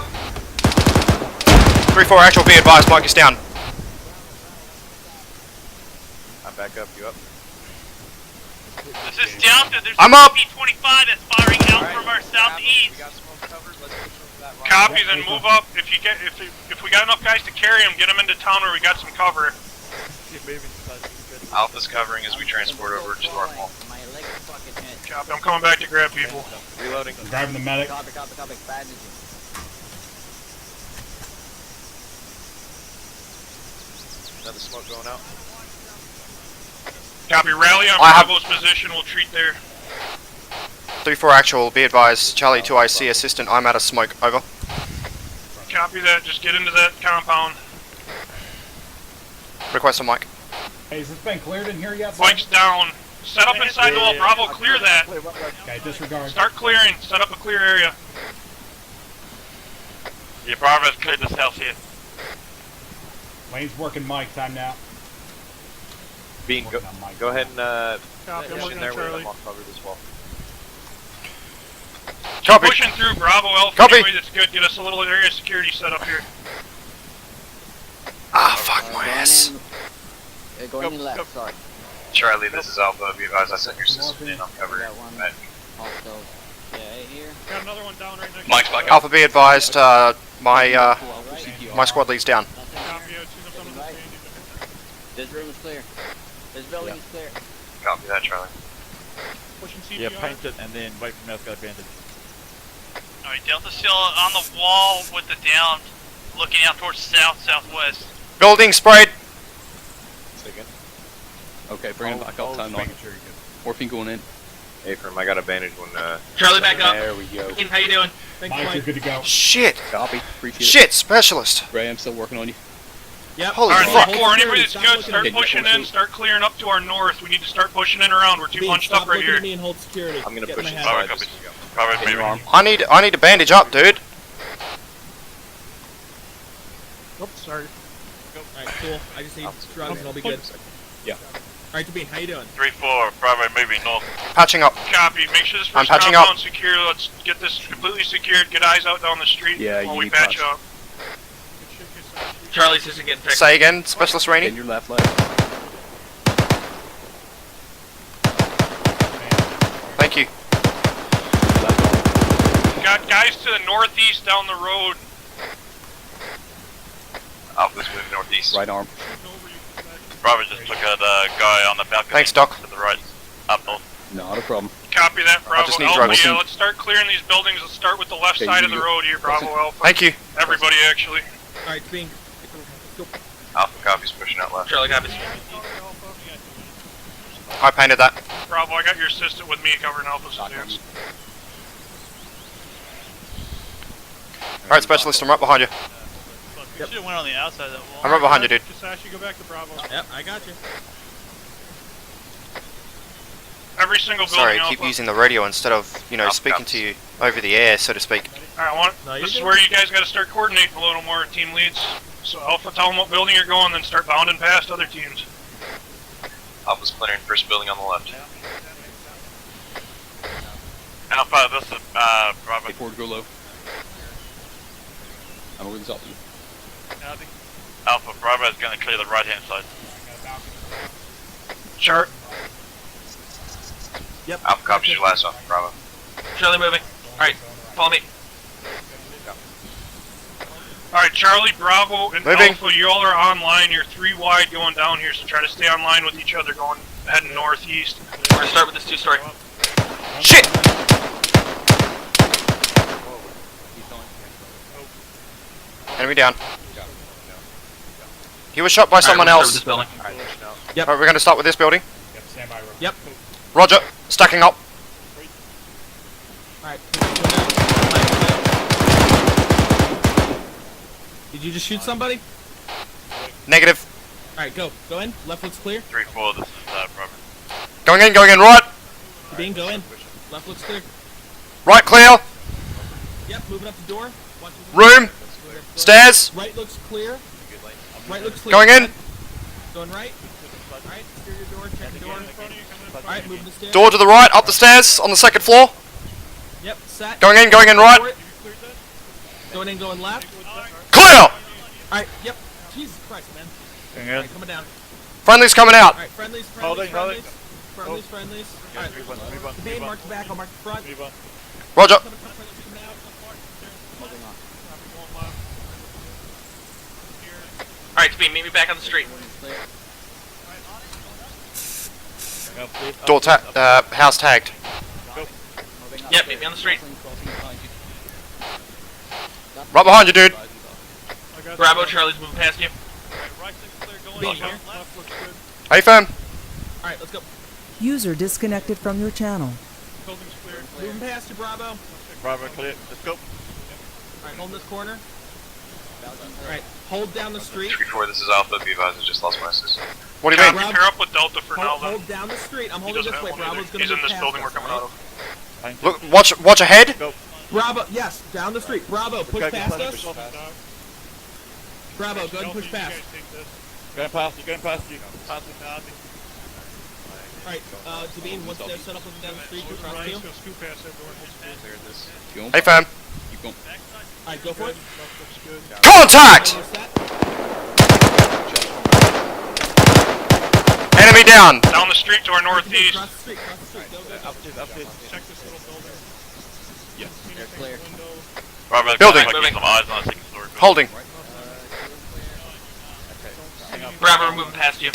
3-4 actual, be advised, Mike is down. I'm back up. You up? This is Delta. There's I'm up. P-25 that's firing out from our southeast. Copy, then move up. If we got enough guys to carry them, get them into town where we got some cover. Alpha's covering as we transport over to North Mall. Copy, I'm coming back to grab people. Reloading. I'm grabbing the medic. Copy. Another smoke going out. Copy, rally on I have- Bravo's position. We'll treat there. 3-4 actual, be advised. Charlie 2IC assistant, I'm out of smoke. Over. Copy that. Just get into that compound. Request a mic. Hey, has this been cleared in here yet? Mike's down. Set up inside the wall. Bravo, clear that. Okay, disregard. Start clearing. Set up a clear area. Yeah, Bravo's cleared this house here. Lane's working Mike. Time now. Bean, Working on Mike. go ahead and Copy, I'm push looking in at there with Charlie. them. I'll cover this wall. Copy. Pushing through Bravo Alpha. Copy. Anyway, that's good. Get us a little area of security set up here. Ah, fuck my ass. Going in left, sorry. Charlie, this is Alpha. Be advised, I sent your system in. I'm covering. Got one. Also, yeah, here. Got another one down right next Mike's to back up. Alpha, be advised. My Right. squad leads down. Copy, I've seen them Right. This room is clear. This building is clear. Copy that, Charlie. Pushing CPR. Yeah, paint it and then wait for me to go bandage. Alright, Delta's still on the wall with the down, looking out towards southwest. Building sprayed. Say again. Okay, bring him back up. Just Timeline. making sure you're good. Morphine going in. Affirm, I got a bandage when Charlie, back up. There we go. How you doing? Mike, you're good to go. Shit. Copy. Appreciate Shit, specialist. it. Ray, I'm still working on you. Yep. Holy Alright, fuck. 4, anybody that's good, start Okay, pushing just in, start clearing up to our north. We need to start pushing in around. We're too bunched up right here. Me and hold security. I'm gonna Get push my inside. hat. Bravo's maybe. I need to bandage up, dude. Oops, sorry. Alright, cool. I just need drugs and I'll be good. Yeah. Alright, Devine, how you doing? 3-4, Bravo moving north. Patching up. Copy. Make sure this I'm first patching compound's secure. Let's get this completely secured. Get eyes out down the street Yeah, while you we need patch patch. up. Charlie's just getting fixed. Say again, specialist In Rainey. your left leg. Thank you. Left arm. Got guys to the northeast down the road. Alpha's moving northeast. Right arm. Bravo just took out a guy on the balcony. Thanks, Doc. To the right. Up north. Not a problem. Copy that, Bravo just need Alpha. drugs. Yeah, let's start clearing these buildings. Let's start with the left Okay, side you of the go. road here, Bravo Alpha. Thank you. Everybody, actually. Alright, Devine. Go. Alpha copies pushing out left. Charlie, copies. I painted that. Bravo, I got your assistant with me covering Alpha's advance. Alright, specialist, I'm right behind you. You should have went on the outside of that wall. I'm right behind you, dude. Just actually go back to Bravo. Yep, I got you. Every single building, Sorry, Alpha. keep using the radio instead of, speaking to you over the air, so to speak. Alright, this is where you guys got to start coordinating a little more, team leads. So Alpha, tell them what building you're going, then start bounding past other teams. Alpha's clearing first building on the left. Alpha, this is Bravo. Hey, forward, go low. I'm over the top of you. Alpha, Bravo is going to clear the right hand side. Chart. Yep. Alpha copies your last off, Bravo. Charlie moving. Alright, follow me. Alright, Charlie, Bravo, and Moving. Alpha, you all are online. You're 3 wide going down here, so try to stay online with each other going heading northeast. We're gonna start with this 2-story. Shit! Enemy down. He was shot by someone else. Yep. Alright, we're gonna start with this building. Yep, stand by, Rob. Yep. Roger. Stacking up. Alright. Did you just shoot somebody? Negative. Alright, go. Go in. Left looks clear. 3-4, this is Robert. Going in, right. Bean, go in. Left looks clear. Right clear. Yep, moving up the door. Room. Stairs. Right looks clear. Right looks clear. Going in. Going right. Alright, steer your door, check the door. Alright, moving the stairs. Door to the right, up the stairs, on the 2nd floor. Yep, set. Going in right. Going in, going left. Clear! Alright, yep. Jesus Christ, man. Alright, coming down. Friendly's coming out. Alright, friendlies. Holding. Friendlies. Alright, the main mark the back, I'll mark the front. Roger. Alright, Bean, meet me back on the street. Door house tagged. Yep, meet me on the street. Right behind you, dude. Bravo, Charlie's moving past you. Bean here. Hey, firm. Alright, let's go. User disconnected from your channel. Moving past you, Bravo. Bravo, clear. Let's go. Alright, hold this corner. Alright, hold down the street. 3-4, this is Alpha. Be advised, I just lost my assist. What do you mean? Copy, pair up with Delta for now, then. Hold down the street. I'm He holding doesn't this have way. one Bravo's either. gonna He's move in this past building us, we're coming alright? out of. Look, watch ahead. Go. Bravo, yes, down the street. Bravo, push Okay, past push us. Bravo, go ahead and push past. Going past you. Passing. Alright, Sabine, once they're set up looking down the street, you cross Ryan's two. gonna scoop past that door and hold Hey, firm. Keep going. Alright, go for it. looks good. Contact! You're set. Enemy down. Down the street to our northeast. Cross the street, go, go. Check this little building. They're clear. Robert, Building. looks like there's some eyes on a 2nd story. Holding. Bravo, we're moving past you.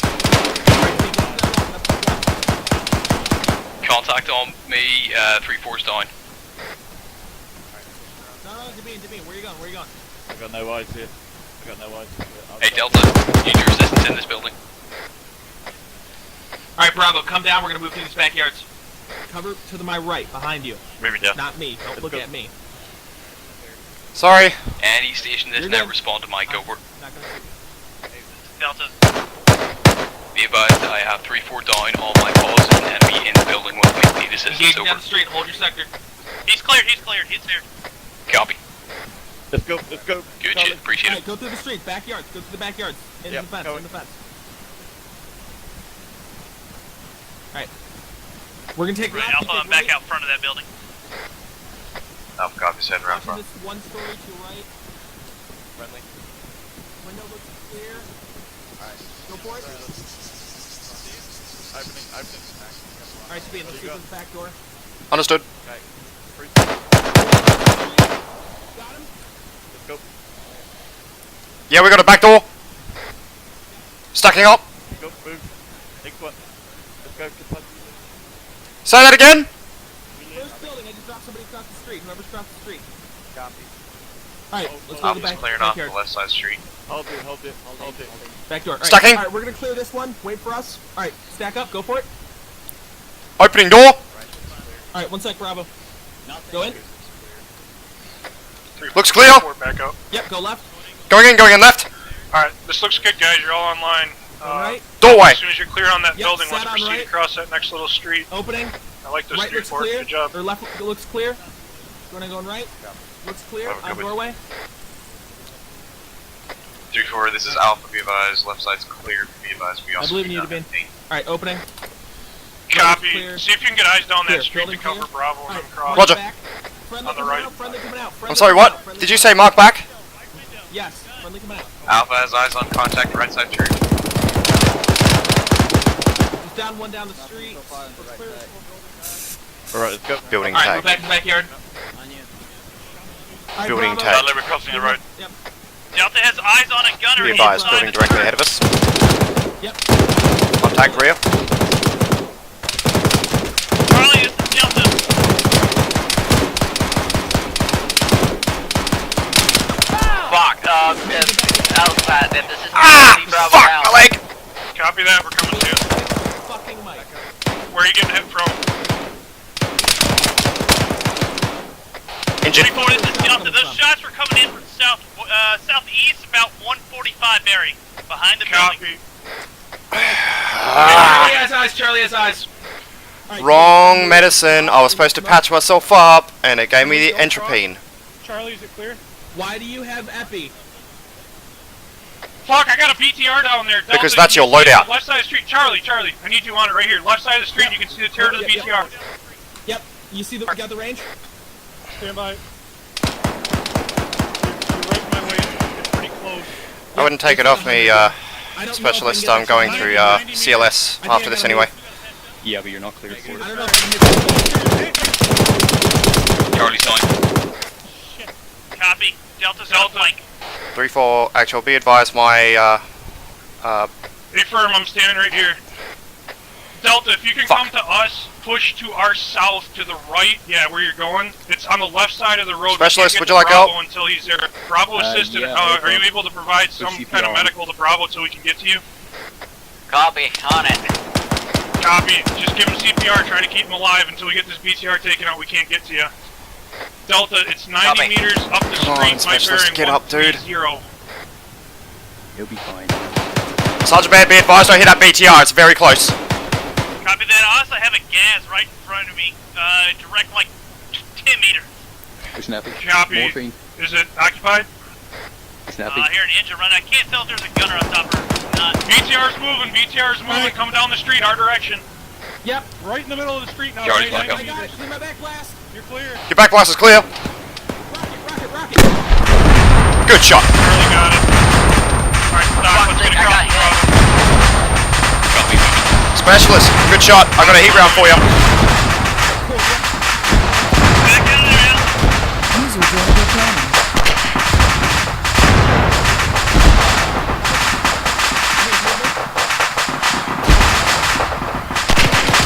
Contact on me, 3-4's down. No, Sabine, where you going? I've got no eyes here. Hey, Delta, need your assistance in this building. Alright, Bravo, come down. We're gonna move through these backyards. Cover to my right, behind you. Maybe down. Not me, don't look at me. Sorry. Any station that's You're now good. respond to Mike over. Not gonna shoot. Delta. Be advised, I have 3-4 down on my pause and enemy in the building with me. Need assistance Engaging over. down the street. Hold your sector. He's cleared. He's here. Copy. Let's go. Good shit, appreciate it. Alright, go through the street, backyards. Go through the backyards. Into Yep, the fence, going. in the fence. Alright. We're gonna take Right, left. Alpha, I'm back out front of that building. Alpha, copy's heading around Watching front. this one story to your right. Friendly. Window looks clear. Alright. Go for it. Opening. Alright, Sabine, let's see through the back door. Understood. Got him? Let's go. Yeah, we got a back door. Stacking up. Go. Move. Next one. Let's go. Kentucky. Say that again. First building, I just dropped somebody across the street. Whoever's across the street. Copy. Alright, let's go to the Alpha's back, clearing off the backyard. left side street. Hold it. Back door. Alright, Stacking. Alright, we're gonna clear this one. Wait for us. Alright, stack up. Go for it. Opening door. Alright, 1 sec, Bravo. Go in. Looks clear. Back up. Yep, go left. Going in left. Alright, this looks good, guys. You're all online. Right. Doorway. As soon as you're clear on that Yep, building, set let's on proceed right. across that next little street. Opening. I like this Right street looks for it. clear. Good job. Or left looks clear. Going right. Looks clear. Have a good On one. doorway. 3-4, this is Alpha. Be advised, left side's clear. Be advised, we also believe in do you, not Devin. have paint. Alright, opening. Copy. Clear. See if you can get eyes down Clear. that street to Building cover clear. Bravo and Alright, then cross. Roger. back. Friendly On the coming right. out. Friendly coming out. Friendly I'm sorry, coming out, what? friendly Did you coming say mark back? out. Yes, friendly coming out. Alpha has eyes on contact right side church. Just down one down the street. So far on the Looks right clear. side. Alright, let's go. Building Alright, tag. go back to the backyard. On you. Building tag. We're crossing the road. Delta has eyes on a gunner Be advised, inside building the directly turret. ahead of us. Yep. Contact rear. Charlie, this is Delta. Fuck, outside, this is Fuck, my leg! Copy that, we're coming to you. Fucking Mike. Where are you getting hit from? Engine. 24, this is Delta. Those shots were coming in from southeast, about 145 Barry, behind the building. Charlie has eyes, Charlie has eyes. Wrong medicine. I was supposed to patch myself up, and it gave me the entropine. Charlie, is it clear? Why do you have epi? Fuck, I got a BTR down there. Delta, Because that's your you can see loadout. the left side of the street. Charlie, I need you on it right here. Left side of the street, you can see the turret of the BTR. Yep. You see the got the range? Stand by. You're right in my way. It's pretty close. I wouldn't take it off me, specialist. I'm going through CLS after this anyway. Yeah, but you're not cleared for I it. don't know if I can hit Charlie's on. Copy. Delta's on flank. 3-4, actual, be advised my, Affirm, I'm standing right here. Delta, if you can come to us, push to our south to the right. Yeah, where you're going. It's on the left side of the road. Specialist, We would can't you get to like Bravo help? until he's there. Bravo assistant, yeah, are you able to provide some kind of CPR. medical to Bravo so we can get to you? Copy. On it. Copy. Just give him CPR. Try to keep him alive until we get this BTR taken out. We can't get to you. Delta, it's 90 Copy. meters up the Come on, street. My Specialist, bearing get up, dude. 130. You'll be fine. Sergeant Man, be advised, don't hit that BTR, it's very close. Copy that. I also have a gas right in front of me, direct like 10 meters. Snappy. Copy. Morphine. Is it occupied? Snappy. I hear an engine run. I can't tell if there's a gunner on top or not. BTR's moving. BTR's moving. Right. Coming down the street, our direction. Yep. Right in the middle of the street now. Charlie's right, back up. I got it. Clear my back blast. You're clear. Your back blast is clear. Rocket. Good shot. Charlie got it. Alright, stop. Let's get I got across. Copy. Specialist, good shot. I got a heat round for you. Back out of there, Al. User joined your channel.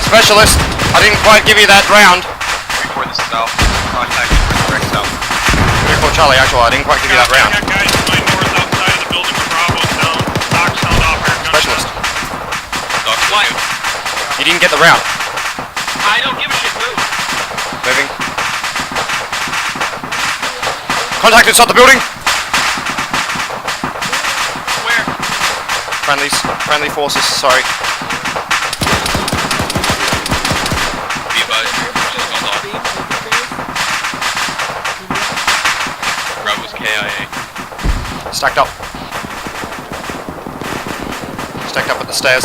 Specialist, I didn't quite give you that round. Before the south, contact direct south. 3-4 Charlie, actual, I didn't quite give you that round. I got guys to my north outside of the building with Bravo's down. Knock sound off here. Specialist, Doc, what? you didn't get the round. I don't give a shit, move. Moving. Contact inside the building. Where? Friendly forces, sorry. Be advised, just on off. Bravo's KIA. Stacked up. Stacked up at the stairs.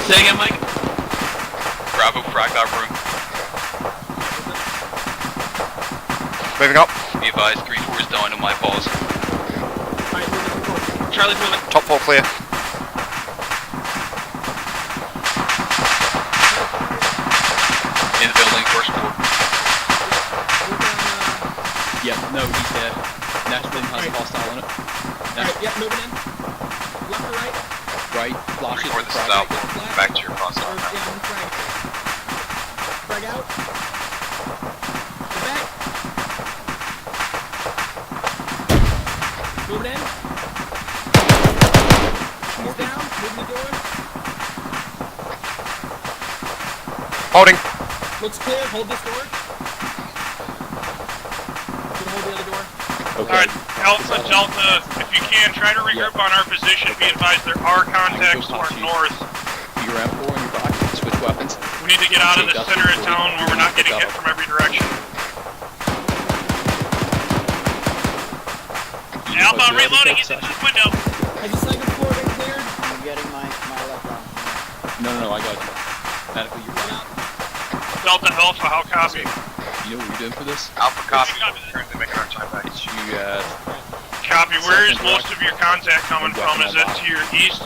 Say again, Mike. Bravo, frag that room. Moving up. Be advised, 3-4 is down on my balls. Charlie's moving. Top 4 clear. In the building, first floor. Yeah, no, he's dead. Naturally has a hostile on it. Alright, yep, moving in. Left or right? Right, flash it. Before the frag. south, back to your cross. Or, yeah, I'm frag. Frag out. Get back. Moving in. He's down. Moving the door. Holding. Looks clear. Hold this door. Gonna hold the other door. Okay. Alright, Alpha, Delta, if you can, try to regroup on our position. Be advised, there are contacts to our north. Your M4 on your back. Switch weapons. We need to get out of the center of town where we're not getting hit from every direction. Alpha, I'm reloading. He's in this window. Has the second floor been cleared? I'm getting my left arm. No, I got you. Medical, you're right. Delta Alpha, how copy? You know what you're doing for this? Alpha copy. Currently making our time back. It's you, Copy, where is most of your contact coming from? Is it to your east?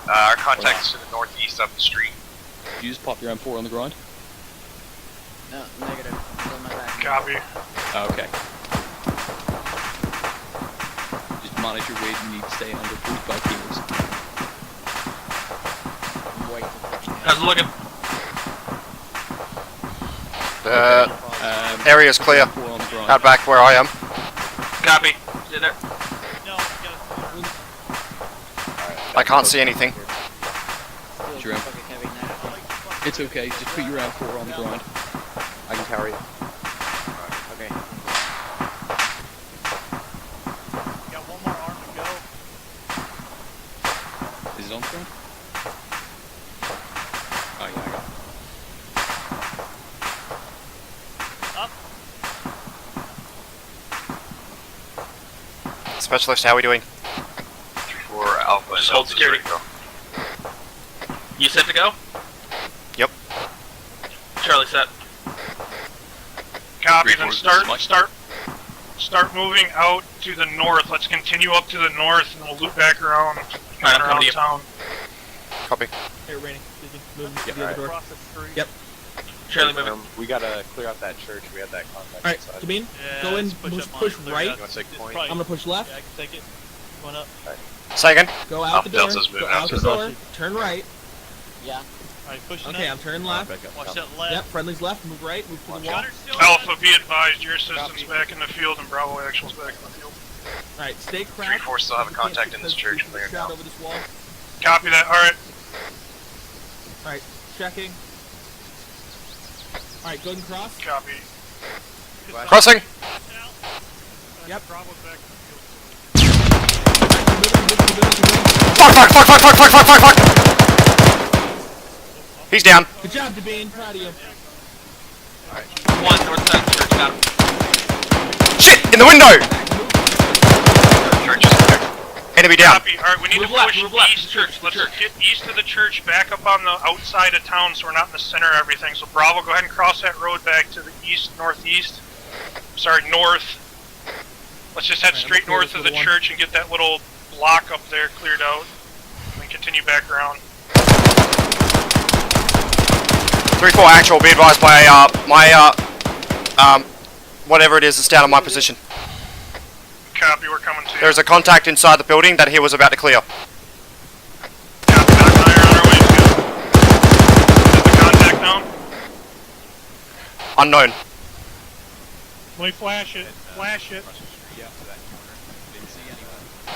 Our contact is to the northeast up the street. you just pop your M4 on the ground? No, negative. It's on my back. Copy. Okay. Just manage your weight, you need to stay under 45 kilos. Wait. How's it looking? The area's clear. M4 on the ground. Out back where I am. Copy. Stay there. I can't see anything. It's your M4. It's okay, just put your M4 on the ground. I can carry it. Okay. Got one more arm to go. Is it on the ground? Oh yeah, I got it. Specialist, how are we doing? For Alpha and Just hold Delta's security. ready to go. You set to go? Yep. Charlie set. Copy. Then 3/4 start moving out to the north. Let's continue up to the north, and we'll loop back around, I'm coming around to you. town. Copy. Hey, Rainy. Moving Yeah, to the other door. Across the street. Yep. Charlie moving. We gotta clear out that church. We had that contact. Alright, inside. Sabine, go in, push right. You wanna take point? I'm gonna push left. Yeah, I can take it. Going up. Say again. Go out Alpha the door. Delta's Go moving out out the to the door. Turn right. Yeah. Alright, pushing Okay, up. I'm turning left. Watch that left. Yep, friendly's left. Move right. Move to the wall. Gunner's still Alpha, be advised, your assistant's back in the field, and Bravo Actual's back in the field. Alright, stay cracked. 3-4 still have a You can't contact in this because church. we Clear shot now. over this wall. Copy that. All right. Checking. Alright, go ahead and cross. Copy. Crossing. Yep. Bravo's back in the field. Fuck. He's down. Good job, Devane. Proud of you. One north side of the church. Got him. Shit! In the window! Church is clear. Enemy down. Copy. All right, we need Move to left, push move left. east. Church, Let's church. get east of the church, back up on the outside of town, so we're not in the center of everything. So Bravo, go ahead and cross that road back to the east, northeast. Sorry, north. Let's just head Alright, straight I'm gonna north clear of this the little one. church and get that little block up there cleared out, and then continue back around. 3-4 actual, be advised by whatever it is that's down on my position. Copy, we're coming to you. There's a contact inside the building that he was about to clear. Copy, Doc, now you're on our way. Is the contact known? Unknown. Let me flash it. Flash it.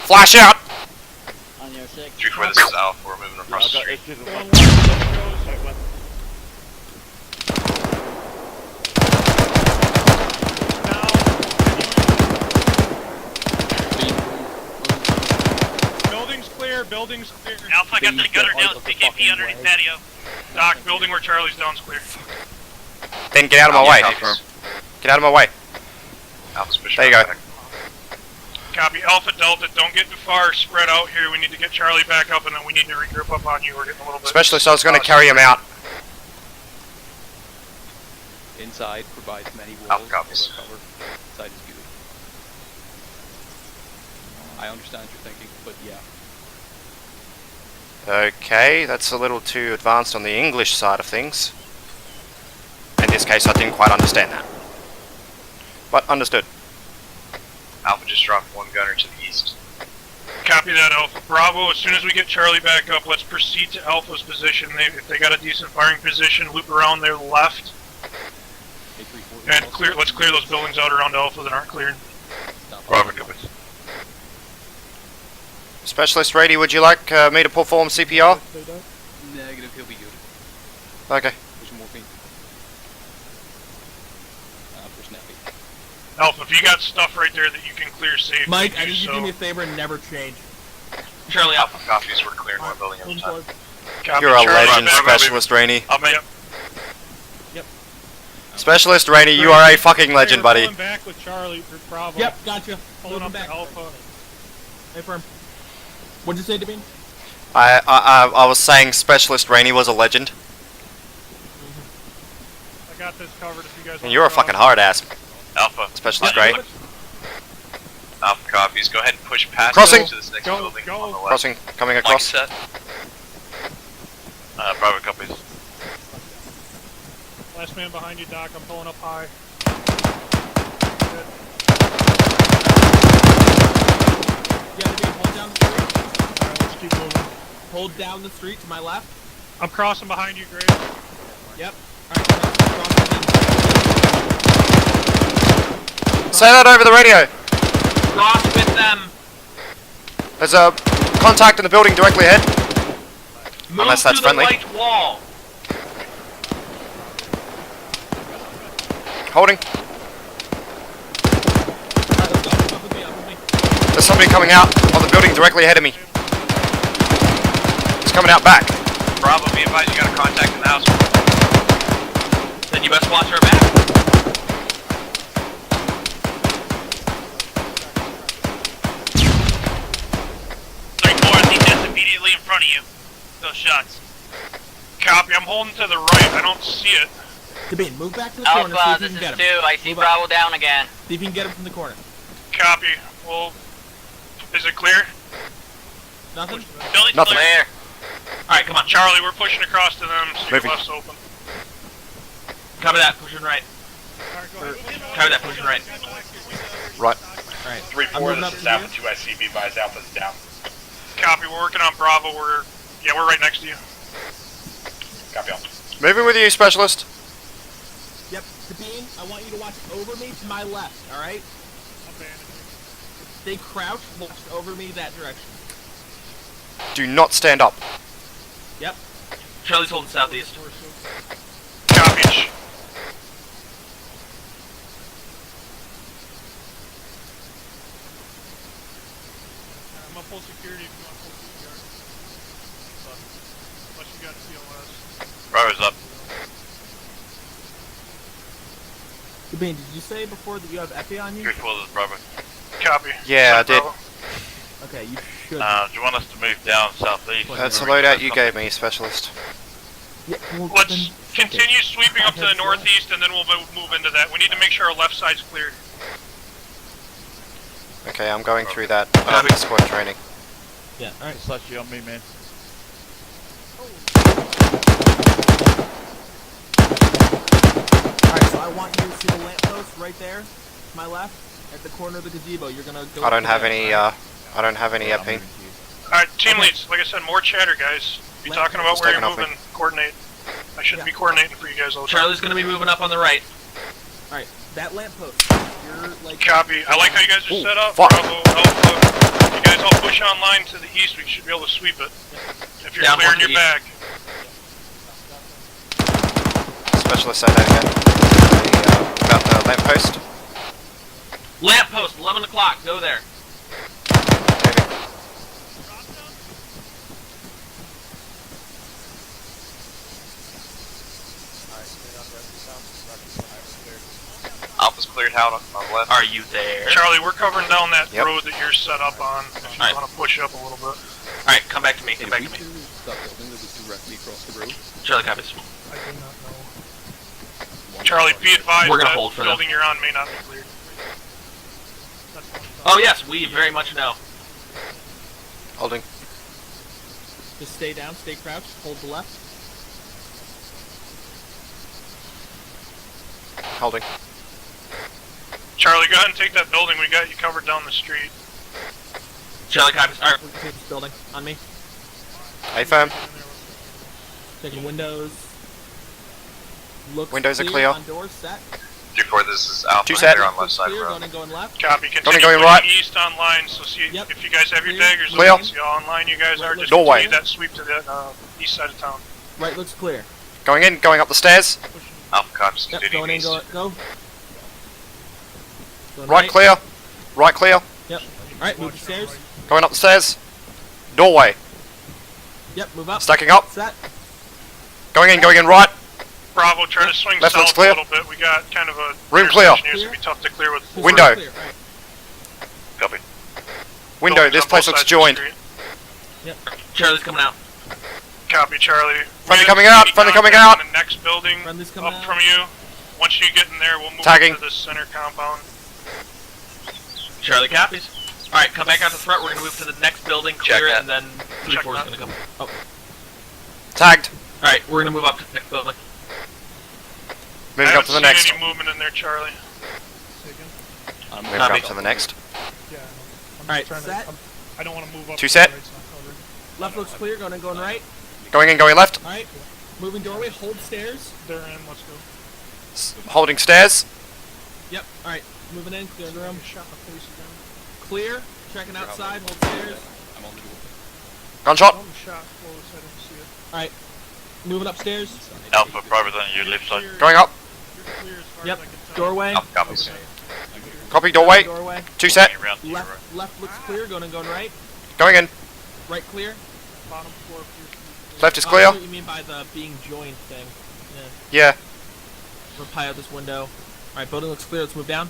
Flash out! On your 6. 3-4, this is Alpha. We're moving across the street. Building's clear, building's clear. Alpha got the gunner down. PKP underneath patio. Doc, building where Charlie's down's clear. Then get out of my way. Get out of my way. Alpha's pushing There you out go. back. Copy, Alpha Delta, don't get too far spread out here. We need to get Charlie back up, and then we need to regroup up on you. We're getting a little bit... Specialist, I was going to carry him out. Inside provides many walls. Alpha copies. Cover. Inside is good. I understand your thinking, but yeah. Okay, that's a little too advanced on the English side of things. In this case, I didn't quite understand that. But understood. Alpha just dropped one gunner to the east. Copy that, Alpha. Bravo, as soon as we get Charlie back up, let's proceed to Alpha's position. If they got a decent firing position, loop around their left. And let's clear those buildings out around Alpha that aren't cleared. Bravo, copies. Specialist Rady, would you like me to perform CPR? Negative, he'll be good. Okay. There's morphine. For Snappy. Alpha, if you got stuff right there that you can clear safe, Mike, do I need you to so. do me a favor and never change. Charlie Alpha. Alpha copies. We're clearing one building at a time. Copy, You're a Charlie, legend, back up. Specialist Rainey. I'll make up. Specialist Rainey, you are a fucking legend, buddy. Pulling back with Charlie for Bravo. Yep, gotcha. Pulling Moving up back. to Alpha. Hey, firm. What'd you say, Devine? I was saying Specialist Rainey was a legend. I got this covered if you guys And you're a fucking hard ass, Alpha. Specialist Gray. Alpha copies. Go ahead and push past Crossing. them to this next Go, building go. on the left. Crossing, coming Mike across. set. Bravo copies. Last man behind you, Doc. I'm pulling up high. Good. Yeah, to be hold down the street. Alright, let's keep moving. Hold down the street to my left. I'm crossing behind you, Graves. Yep. Alright, cross again. Say that over the radio. Cross with them. There's a contact in the building directly ahead. Move Unless that's to the friendly. white wall. Holding. Alright, let's go. Up with me, up with me. There's somebody coming out of the building directly ahead of me. He's coming out back. Bravo, be advised you got a contact in the house. Then you best watch our back. 3-4, I think that's immediately in front of you. Those shots. Copy, I'm holding to the right. I don't see it. Sabine, move back to the corner, see Alpha, if you this can is get him. 2. I see Move up. Bravo down again. See if you can get him from the corner. Copy. Well, is it clear? Nothing? Billy's Nothing. clear. Clear. Alright, come on, Charlie, we're pushing across to them. So your Moving. left's open. Cover that, pushing right. Alright, go ahead. Cover that, pushing right. Right. Alright. 3-4, this is Alpha 2 IC. Be advised, Alpha's down. Copy, we're working on Bravo. We're right next to you. Copy all. Moving with you, specialist. Yep, Sabine, I want you to watch over me to my left, alright? Stay crouched, watch over me that direction. Do not stand up. Yep. Charlie's holding southeast. Copy. I'm gonna pull security if you want to pull CPR. Unless you got CLS. Bravo's up. Sabine, did you say before that you have Epi on you? 3-4, this is Bravo. Copy. Yeah, I did. Bravo. Okay, you should. Do you want us to move down southeast? That's the loadout you gave me, specialist. Yeah, well, Let's then- continue sweeping up to the northeast, and then we'll move into that. We need to make sure our left side's cleared. Okay, I'm going through that squad training. Yeah, alright. Sashi on me, man. Alright, so I want you to see the lamppost right there, to my left, at the corner of the gazebo. You're gonna go. I don't up to have that, any. alright? I don't have any I'm Epi. moving to you. Alright, team Okay. leads. Like I said, more chatter, guys. Be Let- talking about Just where you're taking off me. moving. Coordinate. I should Yeah. be coordinating for you guys all the time. Charlie's gonna be moving up on the right. Alright, that lamppost. You're like. Copy. I like how you guys are Ooh, set up. fuck. Bravo, Alpha. You guys all push online to the east. We should be able to sweep it. If you're Down clearing one your east. back. Specialist, say that again. About the lamppost. Lamppost, 11 o'clock, go there. Alpha's cleared out on the left. Are you there? Charlie, we're covering down that Yep. road that you're set up on. If you Alright. want to push up a little bit. Alright, come back to me, come back to me. That building that was directly across the road. Charlie copies. I do not know. Charlie, be advised We're gonna that hold for them. building you're on may not be cleared. That's one side. Oh yes, we very much know. Holding. Just stay down, stay crouched, hold the left. Holding. Charlie, go ahead and take that building. We got you covered down the street. Charlie copies. Alright, We can take this building. On me. Hey, firm. Checking windows. Looks Windows are clear. On doors set. 3-4, this is Alpha. Two set. on left side Clear, road. going left. Copy. Tony Continue going pushing right. east online. So see Yep. if you guys have your Clear. daggers. Clear. Let's see how online you guys are. Right, Just doorway. continue that sweep to the east side of town. Right looks clear. Going in, going up the stairs. Alpha copies. Yep, going in, go. Going Right clear. Right clear. Yep. Alright, move the stairs. Going up the stairs. Doorway. Yep, move up. Stacking up. Set. Going in right. Bravo, try to swing Left looks south clear. a little bit. We got kind of a Room clear. intersection here, so it'll be tough to clear with full Window. Clear, right. Copy. Window. buildings This on place both looks sides of the joined. street. Charlie's coming out. Copy, Charlie. Friendly We coming have out, CT friendly coming contact out. in the next building Friendly's coming up out. from you. Once you get in there, we'll move Tagging. to the center compound. Charlie copies. Alright, come back out to the front. We're gonna move to the next building, clear it, that. and then 3-4 is that. gonna come. Tagged. Alright, we're gonna move up to the next building. Moving up to the I haven't next. seen any movement in there, Charlie. Moving up to the next. Yeah, I'm Alright, trying set. I don't want to move up. Two set. Right's not covered. Left looks clear, going in, going right. Going in, going left. Alright. Moving doorway, hold stairs. They're in. Let's go. Holding stairs. Yep, alright. Moving in, clearing the room. Shot in the face again. Clear. Checking outside, hold stairs. I'm on the door. Gunshot. One shot close. I didn't see it. Alright. Moving upstairs. Alpha, Bravo on your left side. Going up. You're clear as far Yep. as I can tell. Doorway. Alpha copies. Copy doorway. Doorway. 2 set. Around to your right. Left looks clear, going in, going right. Going in. Right clear. Bottom floor appears to be Left is Oh, I clear. know what you mean by the being joined thing. Yeah. Yeah. We'll pie out this window. Alright, building looks clear, let's move down.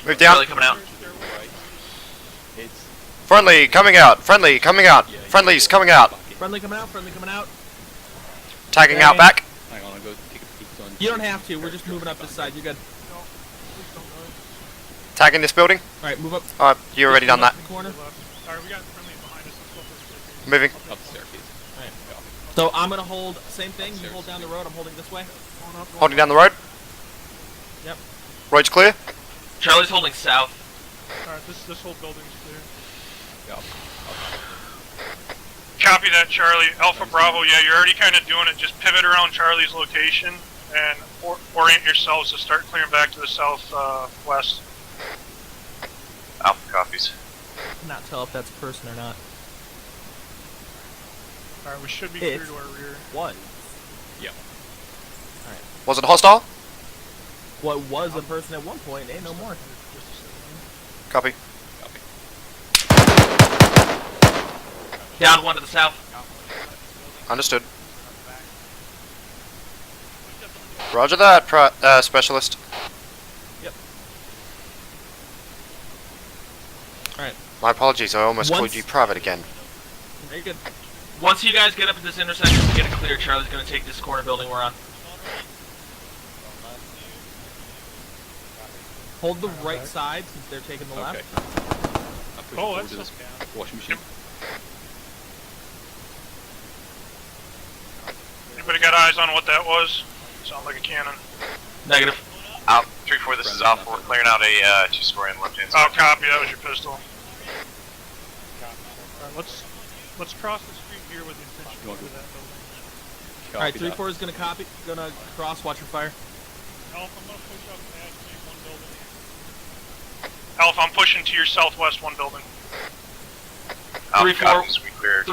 Move down. Charlie coming out. It's Friendly coming out. Friendly coming out. Friendly's coming out. Friendly coming out, friendly coming out. Tagging Okay. out back. hang on, I'll go take a peek on. You don't have to, we're just moving up this side, you're good. Tagging this building. Alright, move up. Alright, you already done that. The corner. Alright, we got friendly behind us. Let's go for the staircase. Moving. Up the staircase. So I'm gonna hold, same thing, you hold down the road, I'm holding this way. Going up, Holding down the road. Yep. Road's clear. Charlie's holding south. Alright, this whole building's clear. Yeah. Copy that, Charlie. Alpha Bravo, yeah, you're already kind of doing it. Just pivot around Charlie's location and orient yourselves to start clearing back to the southwest. Alpha copies. Cannot tell if that's a person or not. Alright, we should be clear It's to our rear. What? Was it hostile? What was a person at one point, ain't no more. Copy. Down one to the south. Understood. Roger that, specialist. Yep. Alright. My apologies, I almost Once- called you private again. Very good. Once you guys get up at this intersection and get it clear, Charlie's going to take this corner building we're on. Hold the right side since they're taking the Okay. left. I'm pushing forward that's to this washing machine. Anybody got eyes on what that was? Sounds like a cannon. Negative. Out 3-4, this is Alpha. We're clearing out a 2-story on the left hand Oh, side. copy. That was your pistol. Alright, let's cross the street here with the intention to go to that building. Alright, Copy that. 3-4 is gonna cross, watch your fire. Alpha, I'm gonna push up past maybe one building. Alpha, I'm pushing to your southwest one building. Alpha 3-4. copies, we cleared.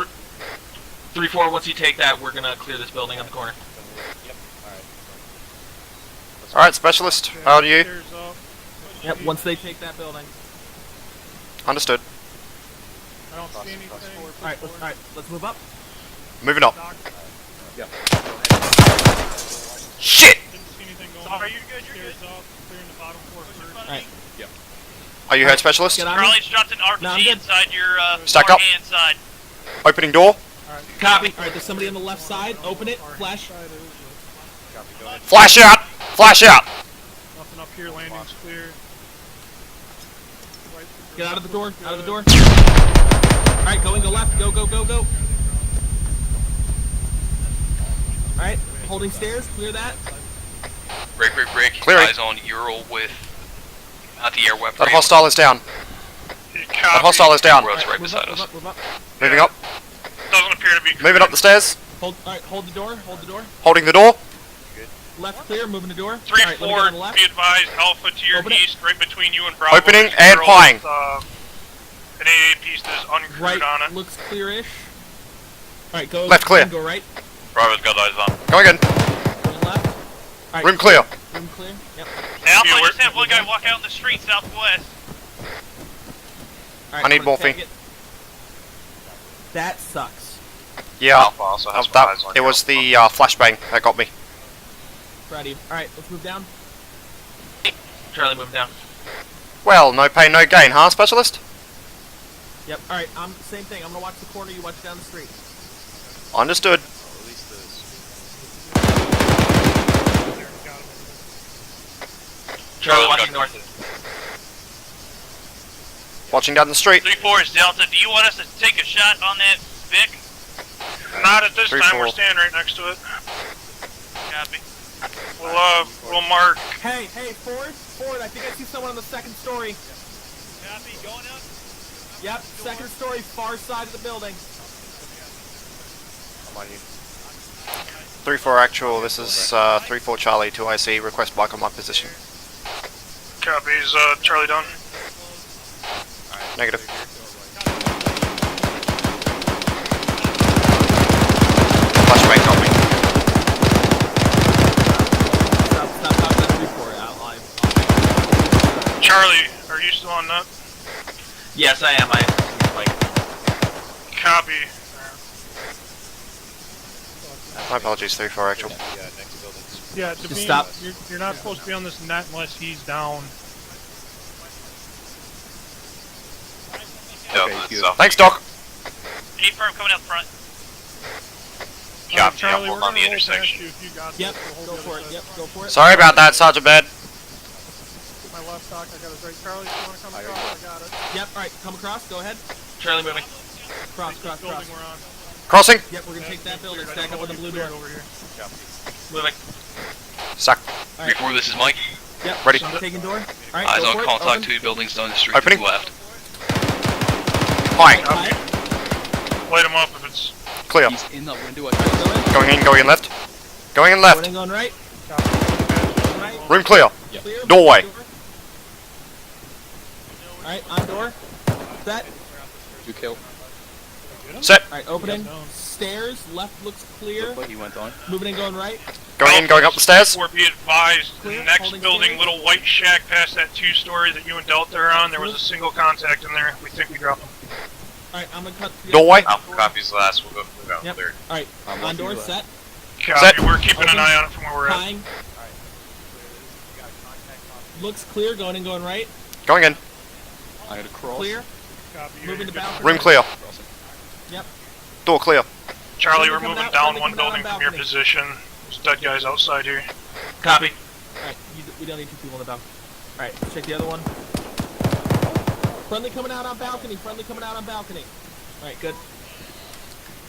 3-4, once you take that, we're going to clear this building on the corner. Alright, specialist, how are you? Stairs up. Yep, once they take that building. Understood. I don't see anything. Alright, let's move up. Moving up. Knock. Shit! Didn't see anything going Sorry, on. you're good, you're Stairs up, clearing the bottom floor first. Alright. Are you hurt, specialist? Get on me. Charlie's dropped an No, I'm RPG good. inside your Stack up. hand side. Opening door. Copy. Alright, there's somebody on the left side. Open it. Flash. Flash out! Flash out! Nothing up here, landing's clear. Right through Get out of the door. Out of the door. good. Alright, go left. Go. Alright, holding stairs. Clear that. Break. Clearing. Eyes on Ural with anti-air weapon. That hostile is down. That Copy. hostile is down. Road's right Move beside up, us. move up. Moving up. Doesn't appear to be Moving up the stairs. Alright, hold the door. Holding the door. Left clear, moving the door. Alright, let me get on the 3-4, left. be advised, Alpha to your Open it. east, right between you and Bravo. Opening There's a and girl plying. with, an AA piece that is uncrewed Right, on it. looks clear-ish. Alright, go Left clear. Go right. Bravo's got eyes on. Going in. Going left. Alright, Room clear. room clear. Yep. Alpha, Yeah, I just had one guy walk out in the street southwest. Alright, I need I'm gonna morphine. tag it. That sucks. Yeah. Alpha also has that, eyes on it you. was the flashbang that got me. Ready. Alright, let's move down. Charlie, move down. Well, no pain, no gain, huh, specialist? Yep. Alright, same thing. I'm gonna watch the corner, you watch down the street. Understood. Charlie, watching north. Watching down the street. 3-4 is Delta. Do you want us to take a shot on that Vic? Not at this time. 3-4. We're standing right next to it. Copy. We'll mark. Hey, Ford, I think I see someone on the second story. Copy, going up. Yep, second story, far side of the building. I'm on you. 3-4 actual, this is 3-4 Charlie, 2 IC, request bike on my position. Copies, Charlie down. Negative. Flashbang on me. Stop, that's 3-4, outline. Charlie, are you still on that? Yes, I am. Copy. My apologies, 3-4 actual. Yeah, Just stop. You're not supposed to be on this net unless he's down. Thanks, Doc. Any firm coming up front? Charlie, we're on the gonna roll intersection. past you if you got Yep, this. We'll go hold the for other it, side. yep, go for it. Sorry about that, Sergeant Bed. My left dock, I got his right. Charlie, if you want to come across, I got it. Yep, alright, come across, go ahead. Charlie moving. Cross. Building we're on. Crossing. Yep, we're gonna take that building, stack up with the blue door. Over here. Moving. Suck. Alright, Before this is Mike. yep, Ready. taking door. Alright, Eyes go on for it, contact, open. 2 buildings down the street Opening. to the left. Fine. Light him up if it's. Clear. He's in that window. Going in left. Going in left. Going on right. Right. Room clear. Clear. Doorway. Alright, on door. Set. 2 kill. Set. Alright, opening. Stairs, left looks clear. Looked like he went on. Moving and going right. Going in, going up the stairs. Or be advised, Clear, the next holding building, stairs. little white shack past that 2-story that you and Delta are on, there was a single contact in there. We think we dropped him. Alright, I'm gonna cut the Doorway. Alpha copies last. We'll go down Yep. third. Alright, on door, set. Copy, Set. we're keeping Open. an eye on it from where we're at. Tying. Looks clear, going in, going right. Going in. I gotta cross. Clear. Copy. Moving the balcony. Room clear. Yep. Door clear. Charlie, we're Coming moving out, down coming one out building on from your balcony. position. There's dead guys outside here. Copy. Alright, we don't need 2 people in the balcony. Alright, check the other one. Friendly coming out on balcony. Friendly coming out on balcony. Alright, good.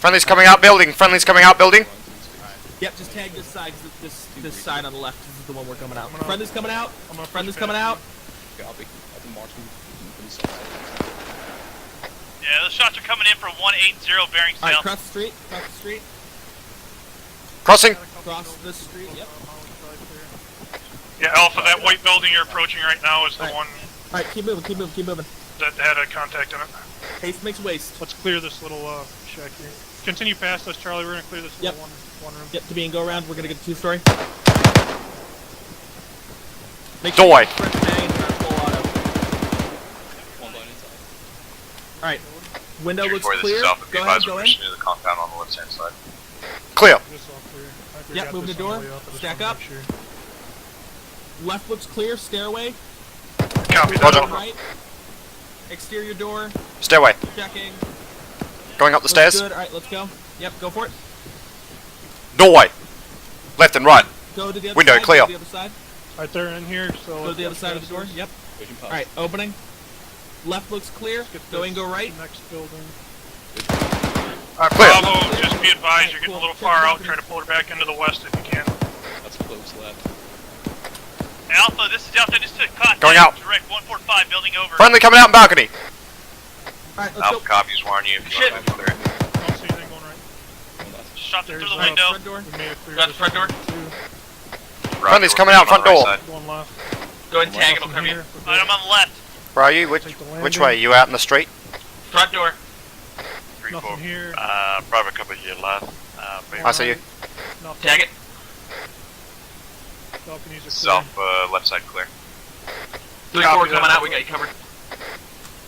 Friendly's coming out building. Friendly's coming out building. Yep, just tag this side. 'Cause this side on the left. This is the one we're coming out. I'm gonna- Friendly's coming out. I'm gonna Friendly's push coming out. Copy. I can march him from the side. Yeah, those shots are coming in from 180 bearing Alright, south. cross the street. Cross the street. Crossing. Cross this street. Yep. Yeah, Alpha, that white building you're approaching right now is the Alright. one Alright, keep moving. Keep moving. Keep moving. that had a contact in it. Haste makes waste. Let's clear this little shack here. Continue past us, Charlie. We're gonna clear this Yep. little one room. Yep, to be and go around. We're gonna get the 2-story. Make Doorway. you press bang and not full auto. One down inside. Alright. Window looks 3-4, this clear. is Alpha. Be Go ahead, advised, go we're in. pushing into the compound on the left hand side. Clear. This all clear. I think we Yep, got moving this the on door. way up. I just Stack wanna up. make sure. Left looks clear. Stairway. Copy that, Roger. Alpha. Right. Exterior door. Stairway. Checking. Going up the Looks stairs. good. Alright, let's go. Yep, go for it. Doorway. Left and right. Go to the other Window side. clear. Go to the other side. Alright, they're in here, so. Go to the other side of the door. Yep. Vision pass. Alright, opening. Left looks clear. Go in, go right. Next building. Alright, Clear. Bravo, just be advised, you're getting a little far out. Try to pull her back into the west if you can. That's close left. Alpha, this is Delta. Just took contact. Going out. Direct 145 building over. Friendly coming out in balcony. Alright, let's go. Alpha copies. Warn you if you Shit. want to move clear. Don't see anything going right. One left. Shot through the There's window. Front door. We may have cleared Got the this front one, door? too. Friendly's Roger, coming we're out front pushing on door. the right side. One left. Go ahead and tag him. From I'll cover you. here. Alright, I'm on the left. Where are you? Which Take the which landing. way? You out in the street? Front door. Nothing here. Probably a couple of you left. I see you. Nothing. Tag it. Balconies are clear. Self left side clear. 3-4 Copy coming that. out, we got you covered.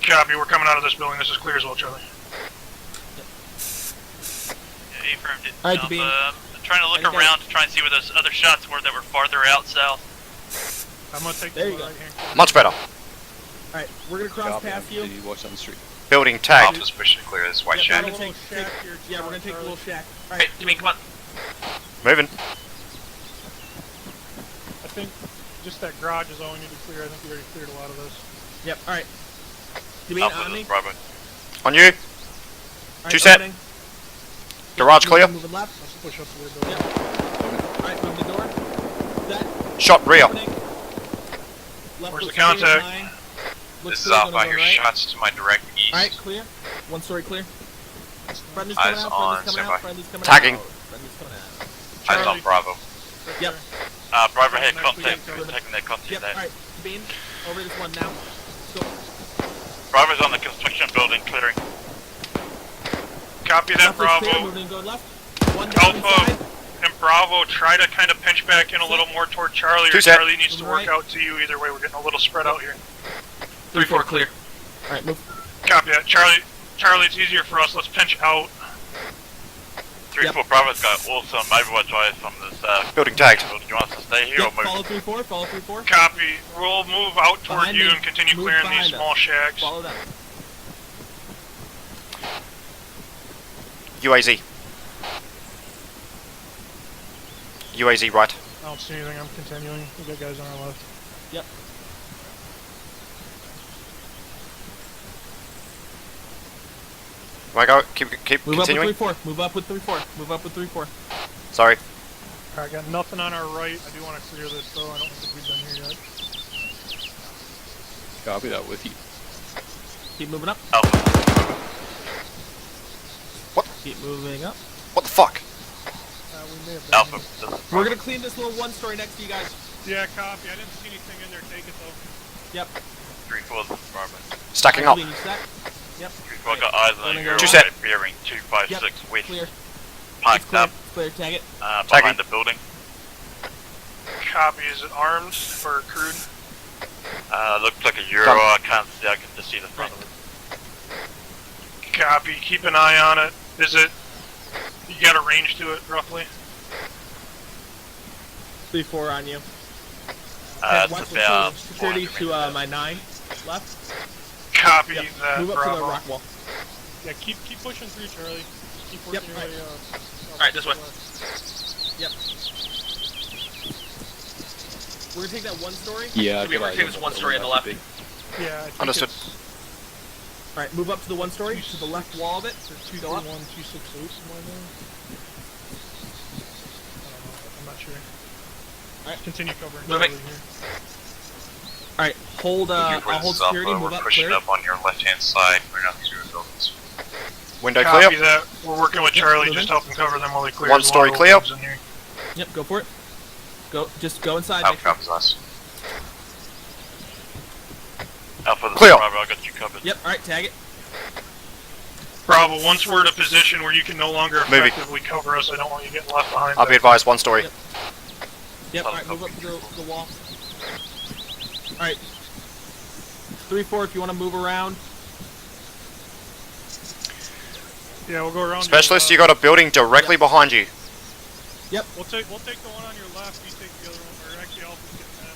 Copy, we're coming out of this building. This is clear as well, Charlie. Yeah, affirmed it. Alright, Alpha, Bean. I'm trying to look Okay. around to try and see where those other shots were that were farther out south. I'm gonna take There the you go. right-hand corner. Much better. Alright, we're gonna cross Copy. past you. Did you watch on the street? Building tagged. Alpha's pushing to clear this white Yep, shack. we're gonna Little take, shack here, yeah, we're gonna take the Charlie. little shack. Hey, Alright, Jimmy, come on. Moving. I think just that garage is all we need to clear. I think we already cleared a lot of this. yep, alright. You mean Alpha, on this me? is Bravo. On you. Alright, Two set. opening. Garage clear. Moving left. Let's push up the window. Yep. Alright, moving the door. Shot rear. Where's the contact? This is Alpha. I hear shots to my direct east. Alright, clear. One story clear. Friendly's Eyes coming out, on friendly's coming standby. out, friendly's coming Tagging. out. Friendly's coming out. Eyes on Bravo. Yep. Bravo head contact. We're taking that contact Yep, there. alright. Bean, over this one now. Go. Bravo's on the construction building, clearing. Copy that, Left is clear, Bravo. moving, go left. One down Alpha inside. and Bravo, try to kind of pinch back in a little more toward Charlie, or Two set. Charlie needs to work Right. out to you. Either way, we're getting a little spread out here. 3-4 clear. Alright, move. Copy that. Charlie, it's easier for us. Let's pinch out. 3-4 Bravo's got also overwatch eyes from this Building tagged. building. Do you want us to stay here Yep, or move? follow 3-4, follow 3-4. Copy. We'll move out toward Behind you me. and continue Move clearing these behind small us. shacks. Follow them. UAZ. UAZ right. I don't see anything. I'm continuing. We got guys on our left. Yep. Am I go? Keep Move continuing. up with 3-4. Move up with 3-4. Move up with 3-4. Sorry. Alright, got nothing on our right. I do want to clear this though. I don't think we've done here yet. Copy that with you. Keep moving up. Alpha. Keep moving up. What the fuck? We may have done Alpha. here. This is We're gonna clean this little one story next to you guys. Yeah, copy. I didn't see anything in there. Take it though. Yep. 3-4 this is Bravo. Stacking up. Clean, you set? Yep. 3-4 got eyes on Running you. over. Two set. Bearing 256 Yep. west. Clear. Parked It's clear. up Clear. Tag it. Tagging. behind the building. Copy. Is it armed or crude? Looks like a Euro. Done. I can't see. I can just see the front of it. Copy. Keep an eye on it. Is it? You got a range to it, roughly? 3-4 on you. It's Watch the about security 400 to meters. my 9 left. Copy Yep. that, Move up to the Bravo. rock wall. Yeah, keep pushing through, Charlie. Just keep Yep, working your right. way Alright, this way. Yep. We're gonna take that one story. Yeah, So we were taking this one story on the left. Yeah, I think Understood. Alright, move up to the one story, to the left wall of it. There's Go up. 231, 268 somewhere there. I'm not sure. Alright. Continue covering. Moving. Charlie here. Alright, hold I'll hold security, move We're up, pushing clear. up on your left-hand side. We're not through the buildings. Window Copy clear. that. We're working with Charlie, moving. just helping cover them while they clear. One There's a story lot of clear. openings in here. Yep, go for it. Just go inside. Alpha Make sure. comes us. Alpha, this Clear. is Bravo. I got you covered. Yep, alright, tag it. Bravo, once we're in a position where you can no longer Moving. effectively cover us, I don't want you getting left behind. I'll be back. advised. One story. Yep. Yep, alright, move up to the wall. Alright. 3-4 if you want to move around. Yeah, we'll go around. Specialist, you got a building directly behind you. We'll take the one on your left. You take the other one, or actually, Alpha's getting that.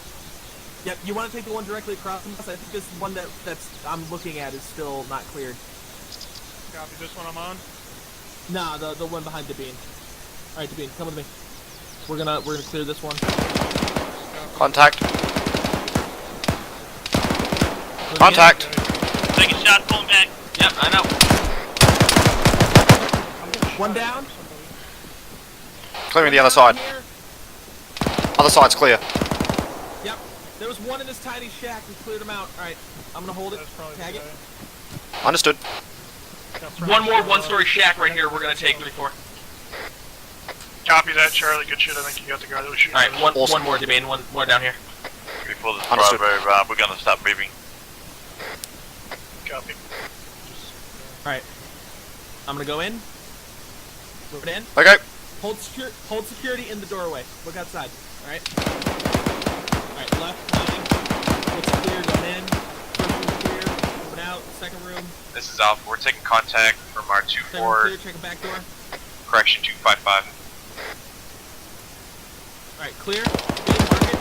Yep, you want to take the one directly across from us? I think this one that's I'm looking at is still not cleared. Copy. This one I'm on. Nah, the one behind the bean. Alright, Bean, come with me. We're gonna clear this one. Contact. Moving Contact. Taking shot, pulling back. Yep, I know. One down. Clearing the other side. Here. Other side's clear. Yep. There was one in this tiny shack. We cleared him out. Alright, I'm gonna hold it. That's probably Tag the it. guy. Understood. Got One more friends. one-story shack right here. We're gonna take 3-4. Copy that, Charlie. Good shit. I think you got the guy that was shooting. Alright, one Awesome. more, Debane. One more down here. Before this Understood. Bravo, we're gonna stop moving. Copy. Alright. I'm gonna go in. Move it in. Okay. Hold security in the doorway. Look outside. Alright. Alright, left, line. Looks clear, going in. First room clear. Moving out. Second room. This is Alpha. We're taking contact from our Second room 2-4, clear. Check a back door. correction 255. Alright, clear. Bean, mark it.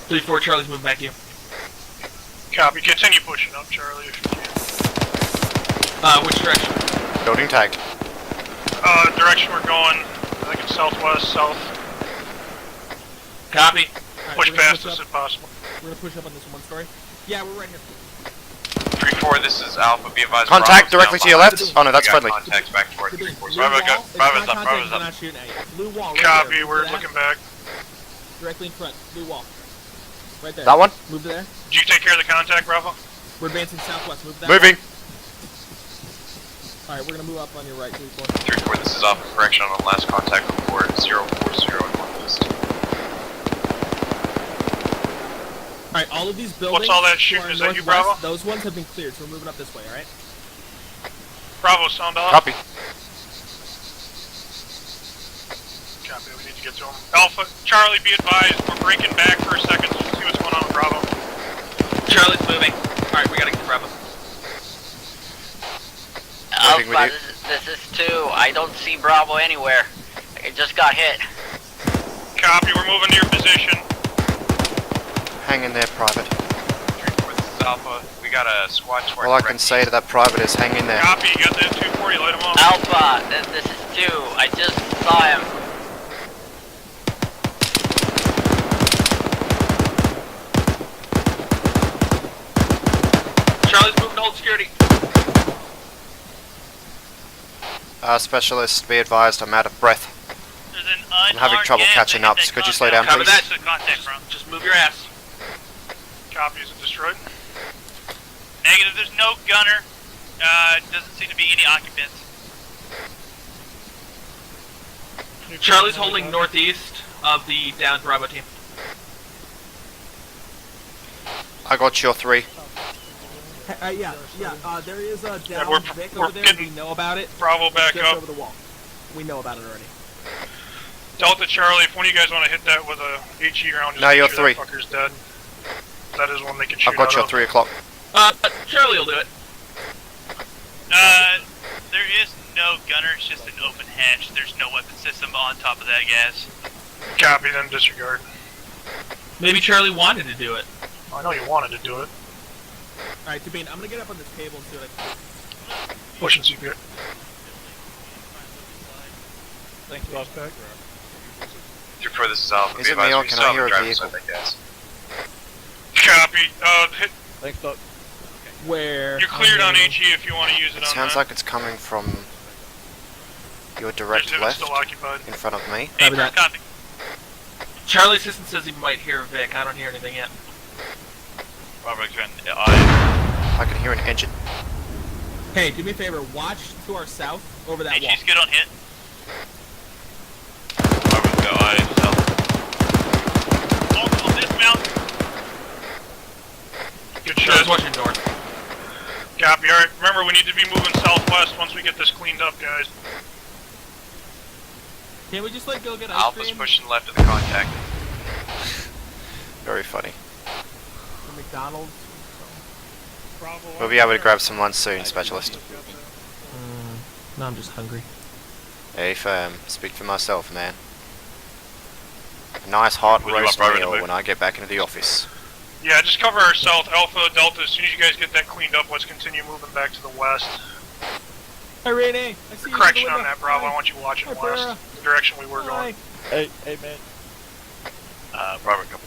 3-4, Charlie's moving back to you. Copy. Continue pushing up, Charlie, if you can. Which direction? Building tagged. Direction we're going, I think it's southwest, south. Copy. Push past us if possible. We're gonna push up on this one story. Yeah, we're right here. 3-4, 3-4, this is Alpha, be advised. Contact Bravo's directly down to your behind. left. Oh no, that's We got friendly. Contacts back toward 3-4. Bravo's up, Bravo's They're up. not shooting at you. Blue wall. Right Copy, there. we're Move to looking that. back. Directly in front. Blue wall. Right there. That one? Move to there. Did you take care of the contact, Bravo? We're advancing southwest. Move to that. Moving. All right, we're gonna move up on your right. 3-4. 3-4, this is Alpha, correction on the last contact report, 040 northeast. All right, all of these buildings. What's all that to shooting? our Is that you, northwest, Bravo? Those ones have been cleared, so we're moving up this way. All right. Bravo, sound off. Copy. Copy, we need to get to him. Alpha, Charlie, be advised, we're breaking back for a second to see what's going on with Bravo. Charlie's moving. Alright, we gotta get to Bravo. Moving with Alpha, this is 2. I don't see Bravo anywhere. I just got hit. Copy, we're moving to your position. Hang in there, private. 3-4, this is Alpha, we got a squad to our All I direct can say to that private is hang in there. Copy, you got the 240, light him up. Alpha, this is 2. I just saw him. Charlie's moving to hold security. Specialist, be advised I'm out of breath. There's an I'm having trouble catching up, so could you slow down, Cover please? that. The contact, bro. Just move your ass. Copy, is it destroyed? Negative, there's no gunner. Doesn't seem to be any occupants. Charlie's holding northeast of the downed Bravo team. I got your 3. Yeah. There is a down we're Vic over there. getting We know about it. Bravo back Just up. over the wall. We know about it already. Delta Charlie, if one of you guys want to hit that with a HE round, just No, make you're sure 3. that fucker's dead. That is one they can shoot I've got out your of. 3 o'clock. Charlie will do it. There is no gunner, it's just an open hatch. There's no weapon system on top of that, gas. Copy, then disregard. Maybe Charlie wanted to do it. I know you wanted to do it. Alright, Tabine, I'm gonna get up on this table and see what I can do. Pushing CPR. Thanks, Doc. 3-4, this is Alpha, Is be it me advised, or we can still I have hear a a driver vehicle? inside that gas. Copy, hit, Thanks, Doc. Where? you're cleared on HE if you want to use it It on sounds that. like it's coming from your direct Just if it's left still occupied. in front of me. Copy that. Copy. Charlie's assistant says he might hear Vic. I don't hear anything yet. Robert, I can hear an engine. Hey, do me a favor. Watch to our south over that wall. HE's good on hit. Robert, go eyes, Multiple dismount. Good Charlie's shot. watching north. Copy, alright. Remember, we need to be moving southwest once we get this cleaned up, guys. Can't we just go get ice Alpha's cream pushing left of the contact. Very funny. from McDonald's? We'll be able to grab some lunch soon, Specialist. No, I'm just hungry. Hey fam, speak for myself, man. A nice hot What do you roast want, Robert, to meal move? when I get back into the office. Yeah, just cover our south, Alpha, Delta. As soon as you guys get that cleaned up, let's continue moving back to the west. Hey, Renee. I see you. Correction on that, Bravo. I want you watching Hi, west, Farrah. the direction we were Hi. going. Hey, man. Robert, couple.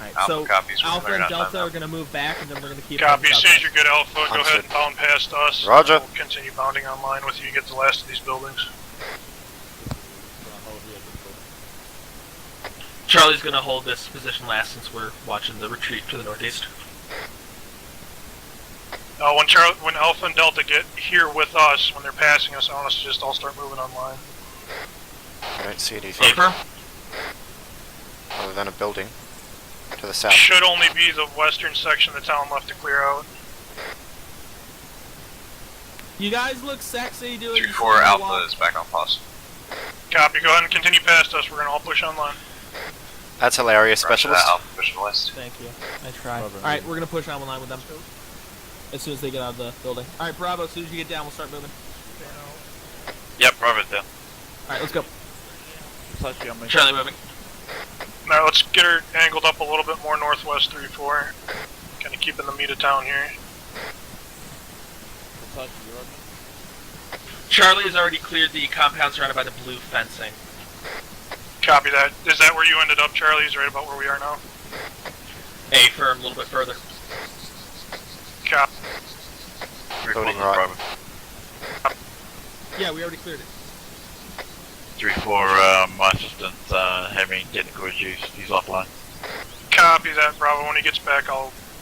Alright, Alpha so copies, we're Alpha clearing and out Delta time are gonna move back, and then we're gonna keep. Copy. moving As soon as southwest. you're good, Alpha, go Understood. ahead and bound past us. Roger. We'll continue bounding online with you to get the last of these buildings. Charlie's gonna hold this position last since we're watching the retreat to the northeast. When Alpha and Delta get here with us, when they're passing us, I want us to just all start moving online. I don't see anything Paper? other than a building to the south. Should only be the western section of the town left to clear out. You guys look sexy doing. 3-4, this Alpha walk. is back on pause. Copy. Go ahead and continue past us. We're gonna all push online. That's hilarious, Roger that, Specialist. Alpha pushing west. Thank you. I tried. Robert, Alright, we're gonna push on line with them. As soon as they get out of the building. Alright, Bravo, as soon as you get down, we'll start moving. Yep, Robert there. Alright, let's go. Sashi on me. Charlie moving. Now let's get her angled up a little bit more northwest 3-4. Kind of keeping the meat of town here. Sashi, you're on me. Charlie has already cleared the compound surrounded by the blue fencing. Copy that. Is that where you ended up, Charlie? Is right about where we are now? A firm, a little bit further. Cop. Building right. Yeah, we already cleared it. 3-4, my assistant's having technical issues. He's offline. Copy that, Bravo. When he gets back,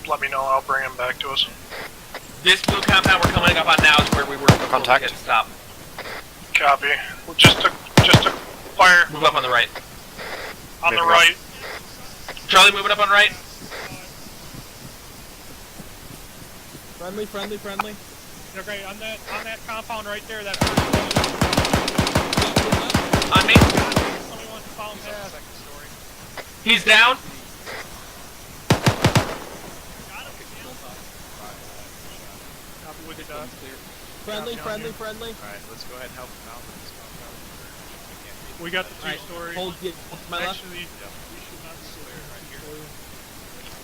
let me know. I'll bring him back to us. This blue compound we're coming up on now is where we were before Contact. we had to stop. Copy. Well, just to fire. Move up on the right. On the Maybe right. Charlie, moving up on right. Friendly, friendly, friendly. Okay, on that compound right there, that On me. somebody wants to follow him past. He's down. Copy with the dot. Friendly, friendly, friendly. Alright, let's go ahead and help him out with this compound. We got the Alright, two-story. hold to my left. Actually, we should not sit there right here.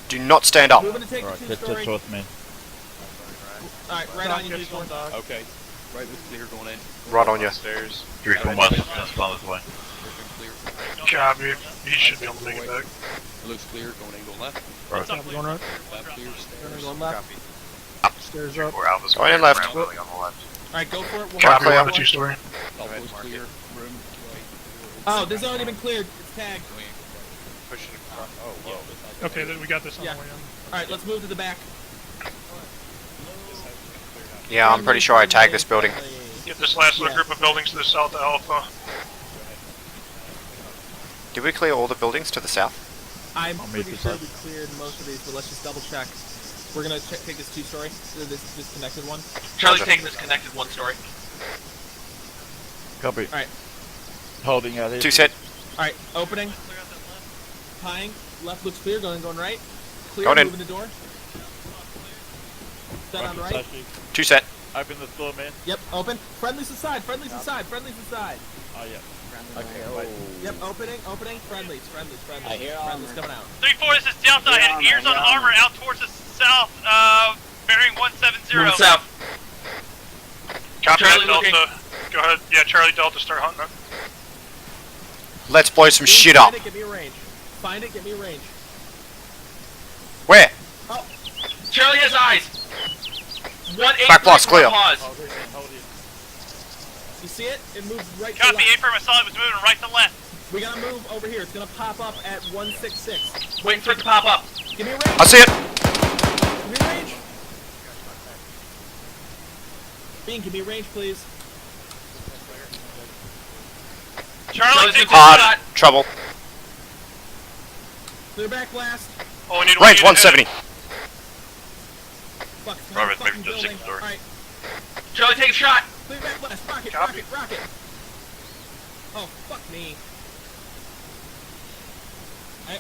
Do not stand up. Moving to take Alright, the just 2-story. with me. Alright, right on you, Gets one 2-story. dot. Okay. Right was clear going in. Right on you. Stairs. 3-4, my assistant's on his way. Clear. Copy. He should be able to make it back. It looks clear going in, go left. Right. Copy, going right. Left clear, stairs. Going left. Stairs up. Alpha's Going in left. on the left. Alright, go for it. We'll Copy. Copy on the 2-story. Alpha was clear. Room. Oh, this has already been cleared. It's tagged. Pushing across. Oh, whoa. Okay, then we got this on Yeah. the way in. Alright, let's move to the back. Yeah, I'm pretty sure I tagged this building. Get this last little group of buildings to the south of Alpha. Did we clear all the buildings to the south? I'm I'll meet pretty this sure up. we cleared most of these, but let's just double check. We're gonna take this 2-story, this disconnected one. Charlie's Roger. taking this connected 1-story. Copy. Alright. Holding out here. 2 set. Alright, opening. Tying. Left looks clear, going right. Clear, Going in. moving the door. Set on right. 2 set. Open the door, man. Yep, open. Friendly's inside, friendly's inside, friendly's inside. Oh, yeah. Okay, wait. Yep, opening, friendly's friendly's coming out. 3-4, this is Delta. I had ears on armor out towards the south, bearing 170. Moving south. Copy Charlie that, looking. Delta. Go ahead. Yeah, Charlie Delta, start hunting it. Let's blow some shit up. Find it, get me a range. Find it, get me a range. Where? Oh, Charlie has eyes. 1-8. Back blast, clear. Pause. you see it? It moves right to Copy, left. A-firm, I saw it was moving right to left. We gotta move over here. It's gonna pop up at 166. Waiting for it to pop up. Give me a range. I see it. Give me a range. Bean, give me a range, please. Charlie, take Hard. Trouble. Clear back blast. Oh, we need Range one to hit 170. it. Fuck, Robert, fucking maybe just building. 6-story. Alright, Charlie, take a shot. clear back blast. Rocket, Copy. rocket. Oh, fuck me.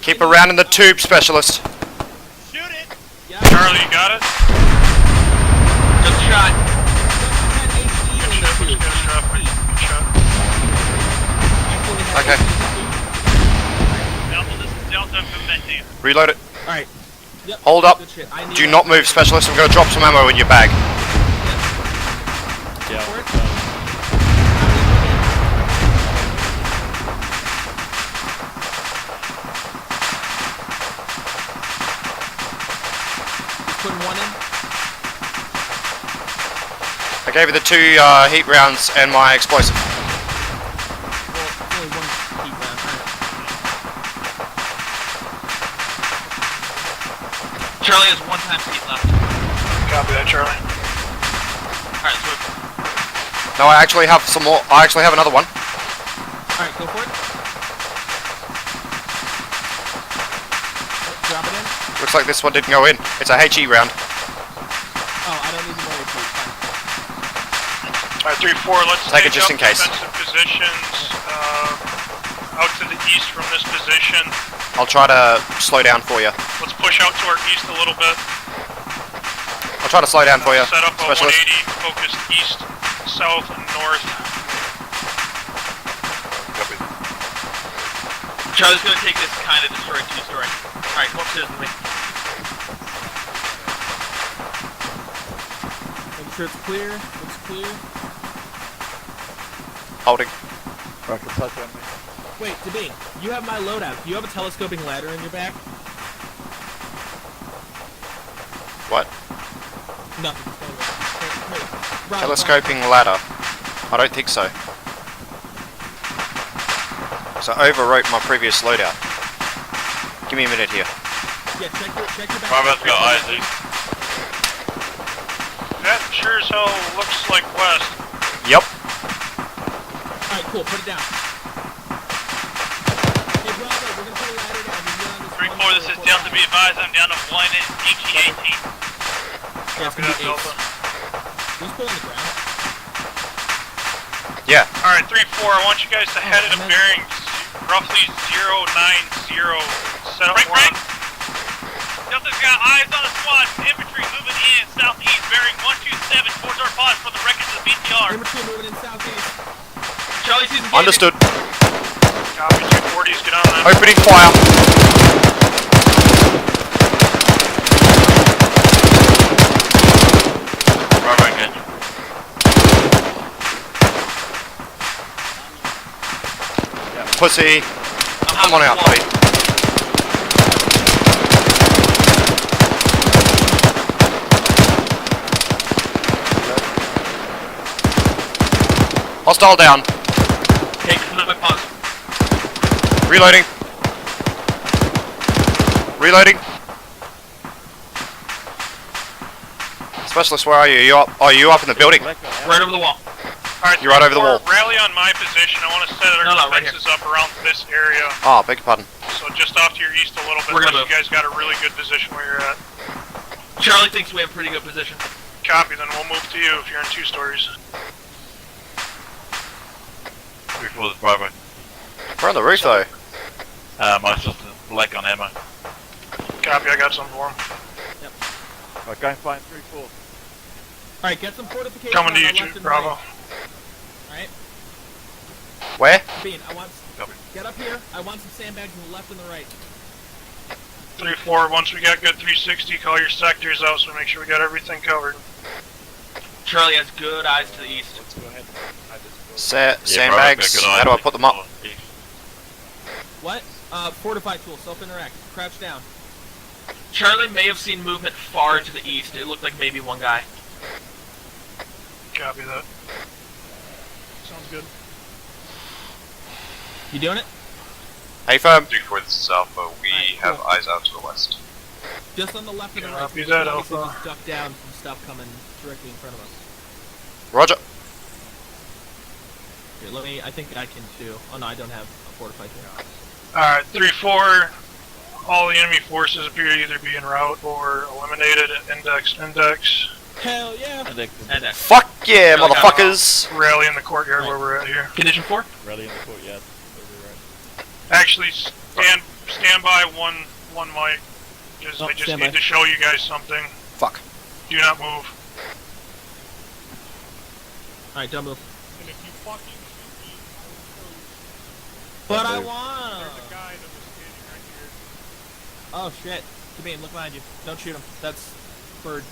Keep around in the tube, specialist. Shoot it. Yeah. Charlie, you got it? Just a shot. Good shot, let's get a shot. Good shot. Okay. Delta, this is Delta, movement to you. Reload it. Alright. Yep. Hold up. Good shit. I need Do not move, specialist. I'm going to drop some ammo in your bag. Yeah. Putting one in. I gave you the 2 heat rounds and my explosive. Well, it's only one heat round. Alright. Charlie has 1 time speed left. Copy that, Charlie. Alright, let's move. No, I actually have some more. I actually have another one. Alright, go for it. Drop it in. Looks like this one didn't go in. It's a HE round. Oh, I don't need the more HP. Fine. Alright, 3-4, let's Take it take just up in case. defensive positions out to the east from this position. I'll try to slow down for you. Let's push out to our east a little bit. I'll try to slow down for you, Set up a specialist. 180, focus east, south, and north. Charlie's gonna take this kind of destroyed 2-story. Alright, go upstairs with me. Making sure it's clear. Looks clear. Holding. Rocket touch on me. Wait, Devine, you have my loadout. Do you have a telescoping ladder in your back? What? Nothing. Bravo, Telescoping ladder. I don't think so. So I overwrote my previous loadout. Give me a minute here. Yeah, check your back. Bravo's got eyes east. That sure as hell looks like west. Yep. Alright, cool, put it down. Hey, Bravo, we're gonna put a ladder down. We're on this 3-4, this is Delta. Be advised, I'm down to 1 HE-18. Yeah, it's gonna be Delta. Just put it on the ground. Yeah. Alright, 3-4, I want you guys to head at a bearing roughly 090. Set up one. Delta's got eyes on a squad. Infantry moving in southeast, bearing 127 towards our pod for the wreckage of the BTR. Infantry moving in southeast. Charlie sees Understood. Copy, 240s, get on that. Opening fire. Bravo engage. Pussy. Come on out, buddy. Hostile down. Okay, another pause. Reloading. Reloading. Specialist, where are you? Are you up in the building? Right over the wall. Alright, You're right over the wall. Rally on my position. I want to set our right defenses up around this area. Oh, beg your pardon. So just off to your east a little bit. We're gonna You guys got a really good position where you're at. Charlie thinks we have a pretty good position. Copy, then we'll move to you if you're in 2 stories. 3-4, this Bravo. We're on the roof though. My assistant, black on ammo. Copy, I got some for him. Alright, go and find 3-4. Alright, get some fortifications. Coming to on you, the left and Bravo. right. Alright? Where? Bean, get up here. I want some sandbags on the left and the right. 3-4, once we got good 360, call your sectors out so we make sure we got everything covered. Charlie has good eyes to the east. Let's go ahead. Sandbags, how do I put them up? What? Fortify tool, self-interact. Crouch down. Charlie may have seen movement far to the east. It looked like maybe one guy. Copy that. Sounds good. You doing it? Hey, firm. 3-4, this is Alpha. We have eyes out to the west. Just on the left and the right. Copy that, Alpha. Just duck down from stuff coming directly in front of us. Roger. Here, let me, I think I can too. Oh no, I don't have a fortified tool. Alright, 3-4. All the enemy forces appear to either be en route or eliminated. Index. Hell yeah! Index. Fuck yeah, motherfuckers! Rally in the courtyard where we're at here. Condition 4? Rally in the courtyard. Actually, stand by one mic. I just need to show you guys something. Fuck. Do not move. Alright, don't move. And if you fucking shoot me, But I want. there's a guy that was standing right here. Oh shit! Sabine, look behind you. Don't shoot him. That's bird.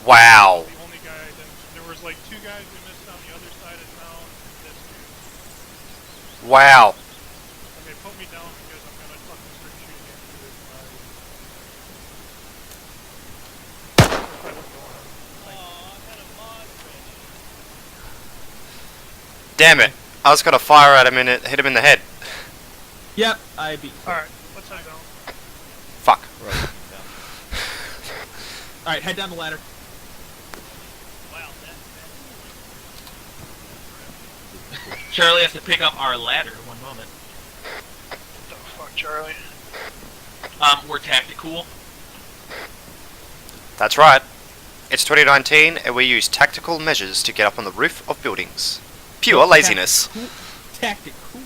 Wow. The only guy. Then there was like 2 guys we missed on the other side of town. And this dude. Wow. Okay, put me down because I'm gonna fucking start shooting into this guy. Damn it. I was gonna fire at him and it hit him in the head. Yep, I beat. Alright, let's head down. Fuck. Alright, head down the ladder. Charlie has to pick up our ladder. One moment. What the fuck, Charlie? We're tactical. That's right. It's 2019 and we use tactical measures to get up on the roof of buildings. Pure laziness. Tactic cool.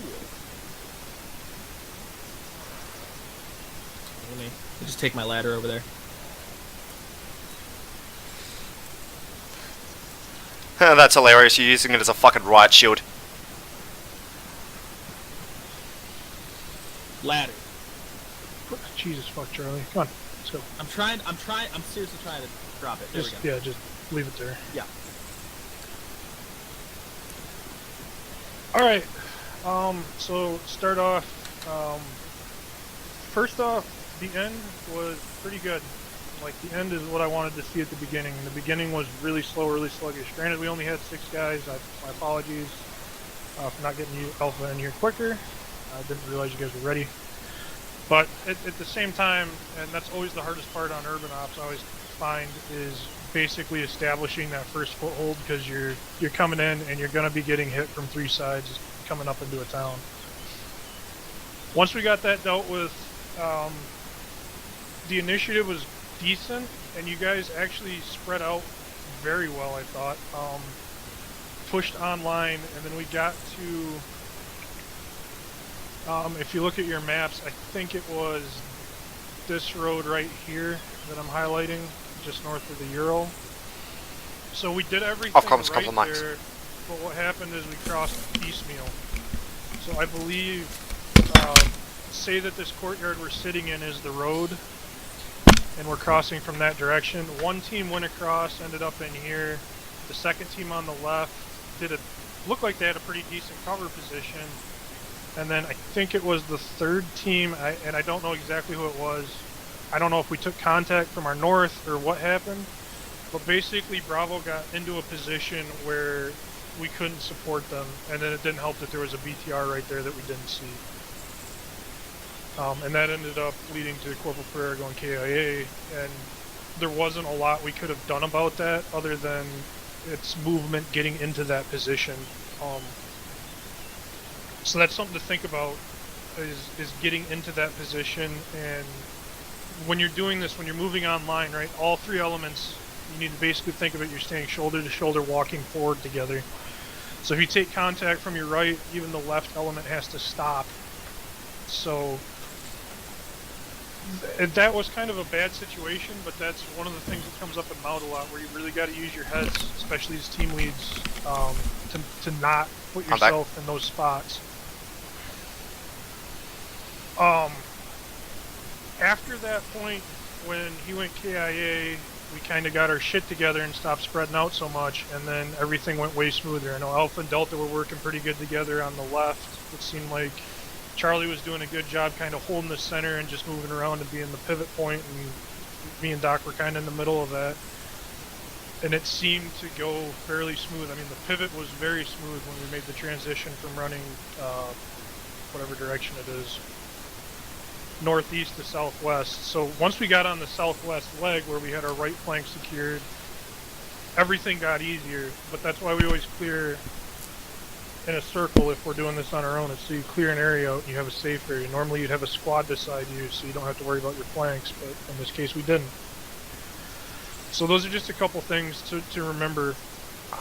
Let me just take my ladder over there. That's hilarious, you're using it as a fucking riot shield. Ladder. Jesus fuck, Charlie. Come on, let's go. I'm seriously trying to drop it. There we go. Yeah, just leave it there. Yeah. Alright, so start off, first off, the end was pretty good. Like, the end is what I wanted to see at the beginning. And the beginning was really slow, really sluggish. Granted, we only had 6 guys. My apologies for not getting you Alpha in here quicker. I didn't realize you guys were ready. But at the same time, and that's always the hardest part on urban ops, I always find, is basically establishing that first foothold, because you're coming in and you're going to be getting hit from 3 sides coming up into a town. Once we got that dealt with, the initiative was decent, and you guys actually spread out very well, I thought. Pushed online, and then we got to, if you look at your maps, I think it was this road right here that I'm highlighting, just north of the Euro. So we did everything right there, but what happened is we crossed piecemeal. So I believe, say that this courtyard we're sitting in is the road, and we're crossing from that direction. One team went across, ended up in here. The second team on the left looked like they had a pretty decent cover position. And then I think it was the third team, and I don't know exactly who it was. I don't know if we took contact from our north or what happened, but basically Bravo got into a position where we couldn't support them, and then it didn't help that there was a BTR right there that we didn't see. And that ended up leading to Corporal Pereira going KIA, and there wasn't a lot we could have done about that other than its movement getting into that position. So that's something to think about, is getting into that position. And when you're doing this, when you're moving online, right, all 3 elements, you need to basically think of it, you're staying shoulder to shoulder, walking forward together. So if you take contact from your right, even the left element has to stop. So that was kind of a bad situation, but that's one of the things that comes up in MOUT a lot, where you really got to use your heads, especially as team leads, to not put yourself in those spots. After that point, when he went KIA, we kind of got our shit together and stopped spreading out so much, and then everything went way smoother. I know Alpha and Delta were working pretty good together on the left. It seemed like Charlie was doing a good job kind of holding the center and just moving around and being the pivot point, and me and Doc were kind of in the middle of that. And it seemed to go fairly smooth. I mean, the pivot was very smooth when we made the transition from running whatever direction it is, northeast to southwest. So once we got on the southwest leg where we had our right flank secured, everything got easier. But that's why we always clear in a circle if we're doing this on our own. It's so you clear an area out and you have a safe area. Normally you'd have a squad beside you, so you don't have to worry about your flanks, but in this case we didn't. So those are just a couple things to remember.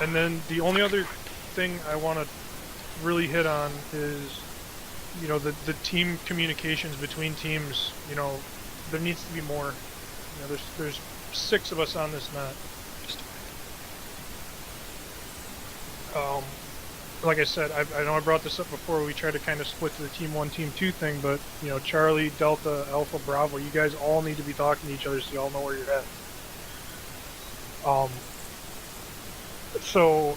And then the only other thing I want to really hit on is, you know, the team communications between teams. You know, there needs to be more. You know, there's 6 of us on this net. Like I said, I know I brought this up before. We tried to kind of split to the Team 1, Team 2 thing, but, you know, Charlie, Delta, Alpha, Bravo, you guys all need to be talking to each other so you all know where you're at. So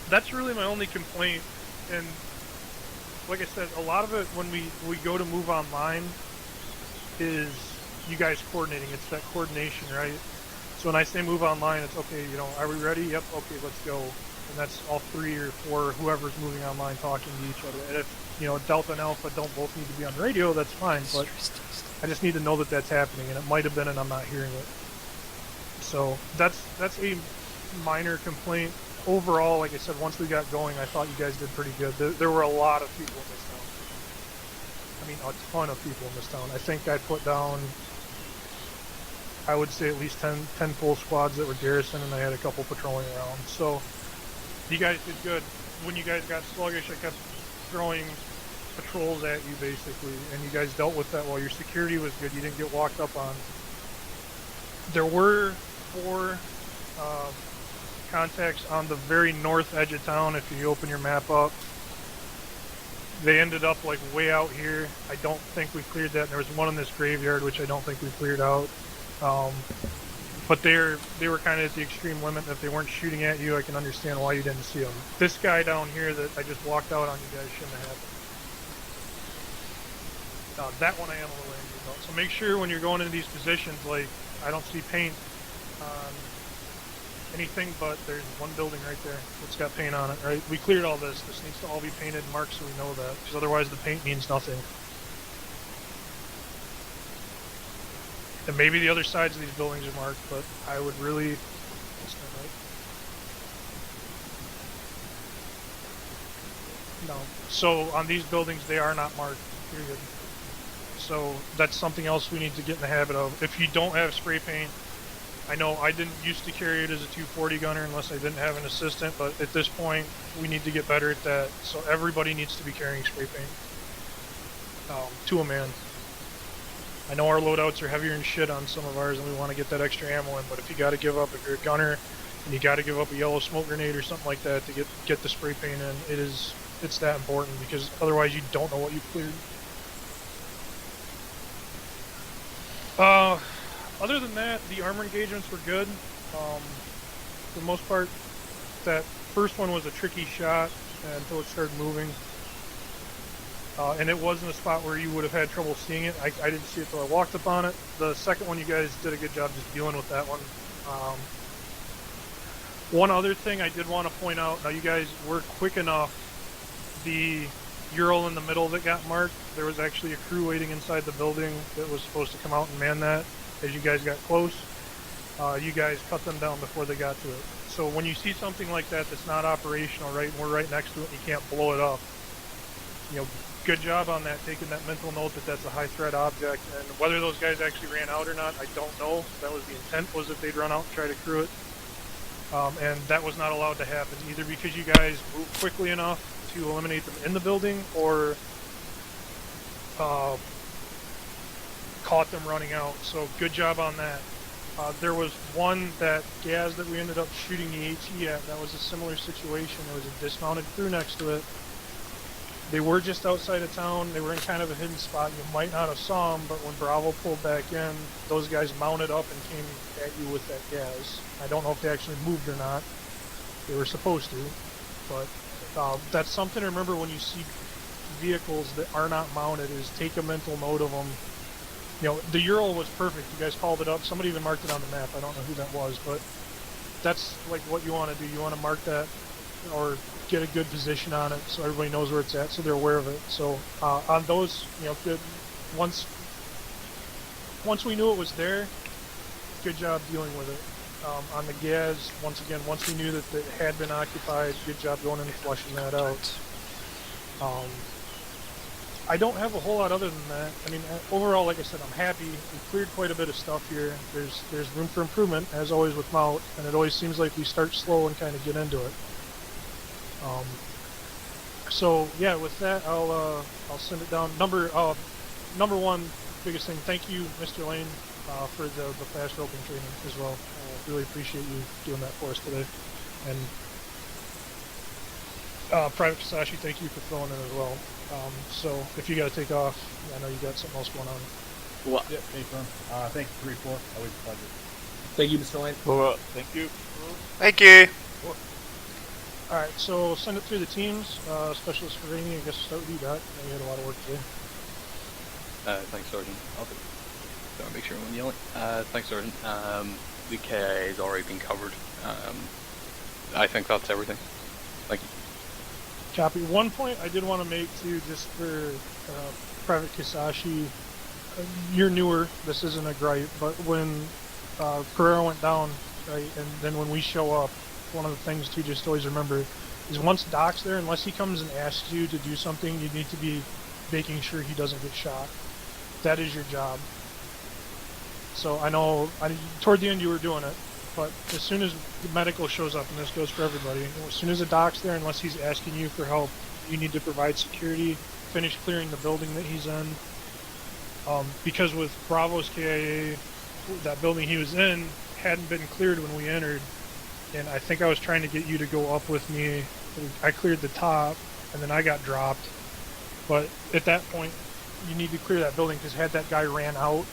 that's really my only complaint. And like I said, a lot of it when we go to move online is you guys coordinating. It's that coordination, right? So when I say move online, it's okay, you know, are we ready? Yep, okay, let's go. And that's all 3 or 4, whoever's moving online, talking to each other. And if, you know, Delta and Alpha don't both need to be on radio, that's fine, but I just need to know that that's happening, and it might have been and I'm not hearing it. So that's a minor complaint. Overall, like I said, once we got going, I thought you guys did pretty good. There were a lot of people in this town. I mean, a ton of people in this town. I think I put down, I would say at least 10 full squads that were garrison, and I had a couple patrolling around. So you guys did good. When you guys got sluggish, I kept throwing patrols at you, basically, and you guys dealt with that well. Your security was good. You didn't get walked up on. There were 4 contacts on the very north edge of town. If you open your map up, they ended up like way out here. I don't think we cleared that. And there was one in this graveyard, which I don't think we cleared out. But they were kind of at the extreme limit. If they weren't shooting at you, I can understand why you didn't see them. This guy down here that I just walked out on, you guys shouldn't have That one I am a little angry about. So make sure when you're going into these positions, like, I don't see paint on anything, but there's one building right there that's got paint on it, right? We cleared all this. This needs to all be painted and marked so we know that, because otherwise the paint means nothing. And maybe the other sides of these buildings are marked, but I would really... That's not right. No. So on these buildings, they are not marked, period. So that's something else we need to get in the habit of. If you don't have spray paint, I know I didn't used to carry it as a 240 gunner unless I didn't have an assistant, but at this point, we need to get better at that. So everybody needs to be carrying spray paint. To a man. I know our loadouts are heavier than shit on some of ours and we want to get that extra ammo in, but if you got to give up, if you're a gunner, and you got to give up a yellow smoke grenade or something like that to get the spray paint in, it's that important, because otherwise you don't know what you cleared. Other than that, the armor engagements were good. For the most part, that first one was a tricky shot until it started moving. And it wasn't a spot where you would have had trouble seeing it. I didn't see it until I walked up on it. The second one, you guys did a good job just dealing with that one. One other thing I did want to point out, now you guys were quick enough, the Ural in the middle that got marked, there was actually a crew waiting inside the building that was supposed to come out and man that. As you guys got close, you guys cut them down before they got to it. So when you see something like that that's not operational, right, and we're right next to it and you can't blow it up, you know, good job on that, taking that mental note that that's a high threat object. And whether those guys actually ran out or not, I don't know. That was the intent, was that they'd run out and try to crew it. And that was not allowed to happen, either because you guys moved quickly enough to eliminate them in the building, or caught them running out. So good job on that. There was one, that gas that we ended up shooting the AT at, that was a similar situation. There was a dismounted crew next to it. They were just outside of town. They were in kind of a hidden spot. You might not have saw them, but when Bravo pulled back in, those guys mounted up and came at you with that gas. I don't know if they actually moved or not. They were supposed to, but that's something to remember when you see vehicles that are not mounted, is take a mental note of them. You know, the Ural was perfect. You guys called it up. Somebody even marked it on the map. I don't know who that was, but that's like what you want to do. You want to mark that, or get a good position on it so everybody knows where it's at, so they're aware of it. So on those, you know, good. Once we knew it was there, good job dealing with it. On the gas, once again, once we knew that it had been occupied, good job going in and flushing that out. I don't have a whole lot other than that. I mean, overall, like I said, I'm happy. We cleared quite a bit of stuff here. There's room for improvement, as always with Mount, and it always seems like we start slow and kind of get into it. So yeah, with that, I'll send it down. Number one biggest thing. Thank you, Mr. Lane, for the fast roping training as well. Really appreciate you doing that for us today. And Private Kasashi, thank you for filling in as well. So if you got to take off, I know you got something else going on. Well, yeah, thank you, 3-4. Always a pleasure. Thank you, Mr. Lane. Well, thank you. Thank you. Alright, so send it through the teams. Specialist for Rainy, I guess we'll start with you, Doc. You had a lot of work today. Thanks, Sergeant. Don't make sure everyone yelling. Thanks, Sergeant. The KIA has already been covered. I think that's everything. Thank you. Copy. One point I did want to make too, just for Private Kisashi, you're newer, this isn't a gripe, but when Pereira went down, right, and then when we show up, one of the things to just always remember is once Doc's there, unless he comes and asks you to do something, you need to be making sure he doesn't get shot. That is your job. So I know toward the end you were doing it, but as soon as the medical shows up, and this goes for everybody, as soon as the Doc's there, unless he's asking you for help, you need to provide security, finish clearing the building that he's in. Because with Bravo's KIA, that building he was in hadn't been cleared when we entered, and I think I was trying to get you to go up with me. I cleared the top, and then I got dropped. But at that point, you need to clear that building, because had that guy ran out,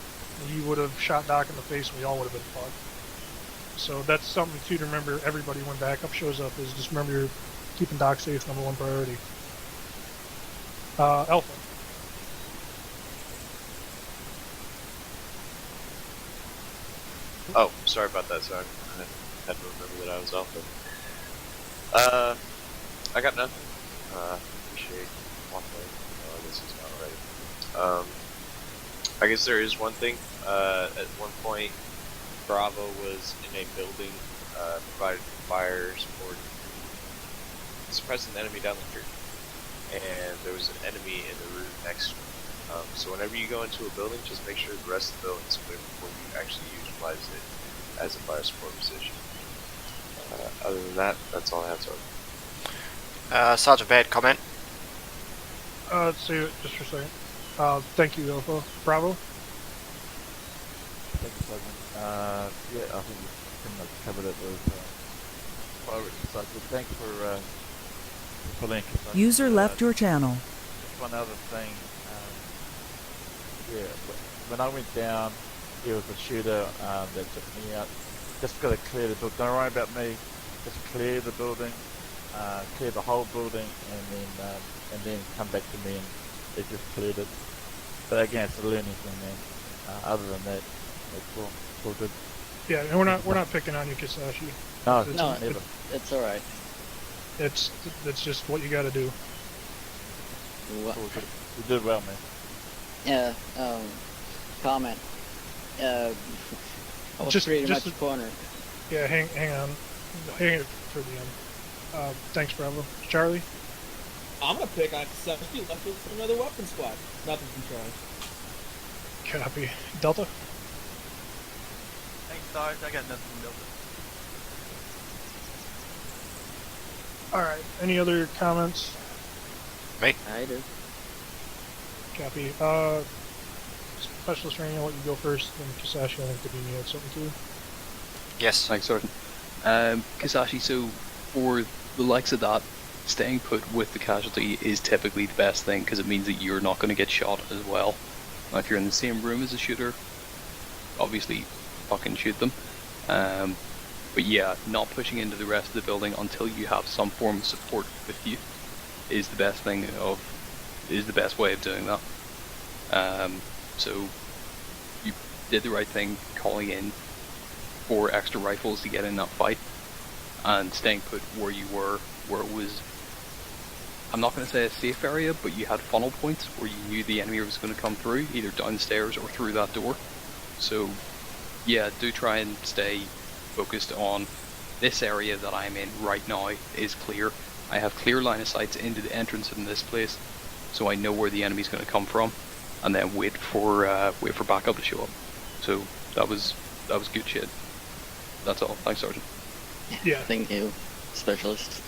he would have shot Doc in the face, and we all would have been fucked. So that's something too to remember. Everybody, when backup shows up, is just remember you're keeping Doc safe, #1 priority. Alpha. Oh, sorry about that, sorry. I had to remember that I was off it. I got nothing. Appreciate walking. I guess he's not ready. I guess there is one thing. At one point, Bravo was in a building, provided fire support, suppressing an enemy down the street. And there was an enemy in the room next to it. So whenever you go into a building, just make sure the rest of the building's clear before you actually utilize it as a fire support position. Other than that, that's all I have, Sergeant Bad, comment? Let's see it just for a second. Thank you, Alpha. Bravo? Thank you, Sergeant. Yeah, I think we pretty much covered it with fire Sergeant. Thanks for pulling in. User left your channel. Just one other thing. Yeah, when I went down, there was a shooter that took me out. Just got to clear the building. Don't worry about me. Just clear the building, clear the whole building, and then come back to me, and they just cleared it. But again, it's a learning thing, man. Other than that, it's all good. Yeah, and we're not picking on you, Kisashi. No, never. It's all right. It's just what you got to do. You did well, man. Yeah. Comment. I was Just- pretty just- much cornered. Yeah, hang on. Hang it for the end. Thanks, Bravo. Charlie? I'm gonna pick on Kisashi left with another weapon squad. Nothing from Charlie. Copy. Delta? Thanks, Sarge. I got nothing from Delta. Alright, any other comments? Me? I do. Copy. Specialist training, I'll let you go first, and Kisashi, I think Davini had something too. Yes. Thanks, Sergeant. Kisashi, so for the likes of that, staying put with the casualty is typically the best thing because it means that you're not going to get shot as well. Now, if you're in the same room as a shooter, obviously fucking shoot them. But yeah, not pushing into the rest of the building until you have some form of support with you is the best way of doing that. So you did the right thing calling in 4 extra rifles to get in that fight and staying put where you were, where it was, I'm not going to say a safe area, but you had funnel points where you knew the enemy was going to come through, either downstairs or through that door. So yeah, do try and stay focused on this area that I'm in right now is clear. I have clear line of sight into the entrance in this place, so I know where the enemy's going to come from, and then wait for backup to show up. So that was good shit. That's all. Thanks, Sergeant. Yeah. Thank you, Specialist.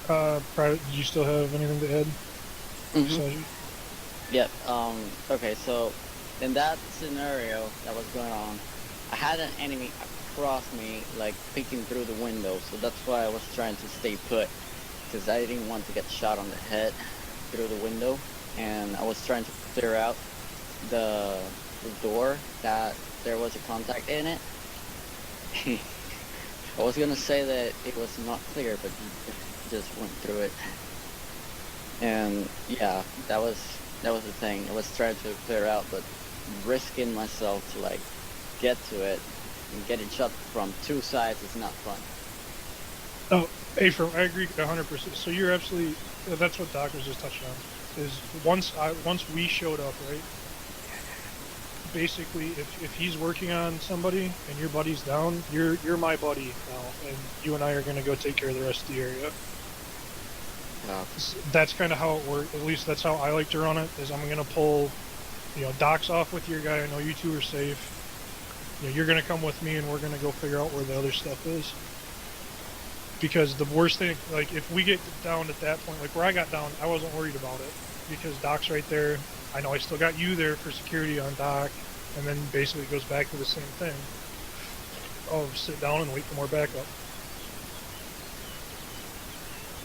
Private, did you still have anything to add? Kisashi? Yep. Okay, so in that scenario that was going on, I had an enemy across me, like peeking through the window, so that's why I was trying to stay put, because I didn't want to get shot on the head through the window, and I was trying to clear out the door that there was a contact in it. I was gonna say that it was not clear, but he just went through it. And yeah, that was the thing. I was trying to clear out, but risking myself to like get to it and getting shot from 2 sides is not fun. Oh, Ephraim, I agree 100%. So you're absolutely, that's what Doc was just touching on, is once we showed up, right? Basically, if he's working on somebody and your buddy's down, you're my buddy now, and you and I are going to go take care of the rest of the area. That's kind of how it works. At least that's how I like to run it. Is I'm going to pull, Doc's off with your guy. I know you two are safe. You're going to come with me, and we're going to go figure out where the other stuff is. Because the worst thing, like if we get down at that point, like where I got down, I wasn't worried about it because Doc's right there. I know I still got you there for security on Doc, and then basically it goes back to the same thing. Oh, sit down and wait for more backup.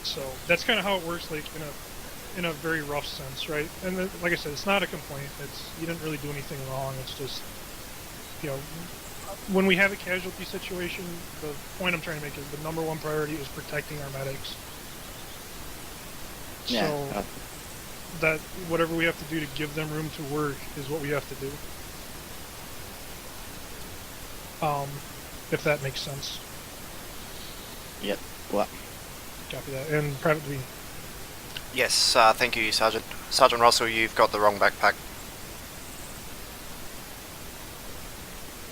So that's kind of how it works, like in a very rough sense, right? And then, like I said, it's not a complaint. It's you didn't really do anything wrong. It's just, when we have a casualty situation, the point I'm trying to make is the number one priority is protecting our medics. Yeah. So that whatever we have to do to give them room to work is what we have to do. If that makes sense. Yep. What? Copy that. And Private Devine. Yes, thank you, Sergeant. Sergeant Russell, you've got the wrong backpack.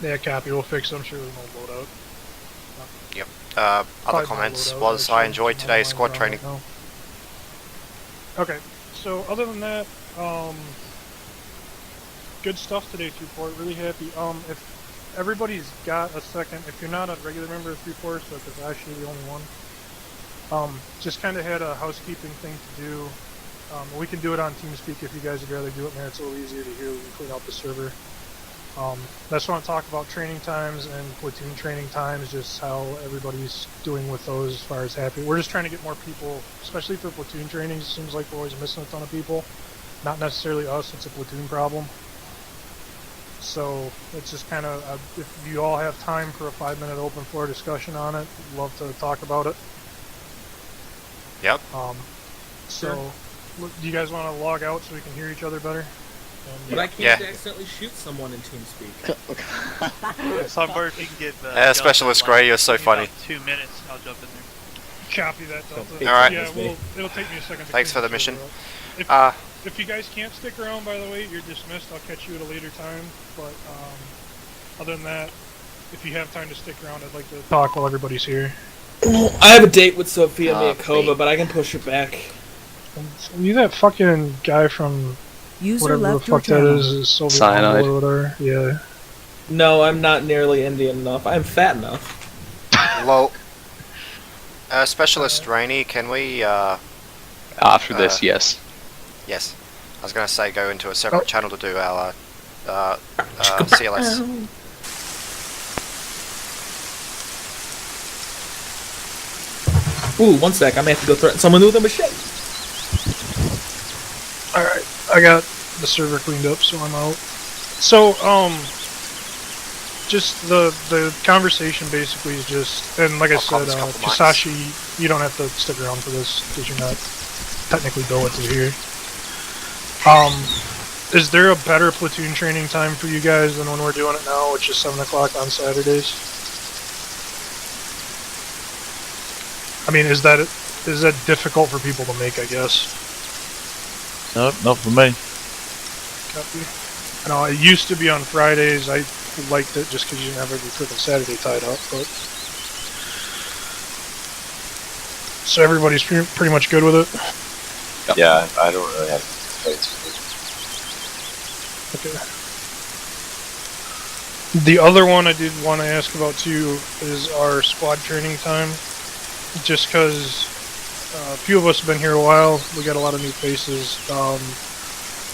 Yeah, copy. We'll fix it. I'm sure we won't load out. Yep. Probably Other won't comments load out, was I actually. enjoyed today's squad training. Right now. Okay, so other than that, good stuff today, 3-4. Really happy. If everybody's got a second, if you're not a regular member of 3-4, so because actually the only one, just kind of had a housekeeping thing to do. We can do it on TeamSpeak if you guys would rather do it there. It's a little easier to hear. We can clean out the server. That's what I talk about training times and platoon training times, just how everybody's doing with those as far as happy. We're just trying to get more people, especially for platoon trainings. It seems like we're always missing a ton of people. Not necessarily us, it's a platoon problem. So it's just kind of, if you all have time for a 5-minute open floor discussion on it, I'd love to talk about it. Yep. So, do you guys want to log out so we can hear each other better? But I can't accidentally shoot someone in TeamSpeak. Somewhere if you can get Specialist Gray, you're so funny. 2 minutes, I'll jump in there. Copy that, Delta. Alright. Yeah, it'll take me a second to Thanks for clean the mission. server up. If you guys can't stick around, by the way, you're dismissed. I'll catch you at a later time. But other than that, if you have time to stick around, I'd like to talk while everybody's here. I have a date with Sophia Miakova, but I can push it back. You that fucking guy from User whatever the left your fuck that channel. is Soviet Cyanide. Mongol or whatever. Yeah. No, I'm not nearly Indian enough. I'm fat enough. Lol. Specialist Rainey, can we, After this, yes. Yes. I was going to say go into a separate channel to do our CLS. Ooh, one sec. I may have to go threaten someone with a machete. Alright, I got the server cleaned up, so I'm out. So, just the conversation basically is just, and like I said, Kisashi, you don't have to stick around for this, because you're not technically billeted here. Is there a better platoon training time for you guys than when we're doing it now, which is 7 o'clock on Saturdays? I mean, is that difficult for people to make, I guess? No, not for me. Copy. I know, it used to be on Fridays. I liked it just because you didn't have every freaking Saturday tied up, but... So everybody's pretty much good with it? Yep. Yeah, I don't really have fights with Okay. The other one I did want to ask about too is our squad training time. Just because a few of us have been here a while, we got a lot of new faces.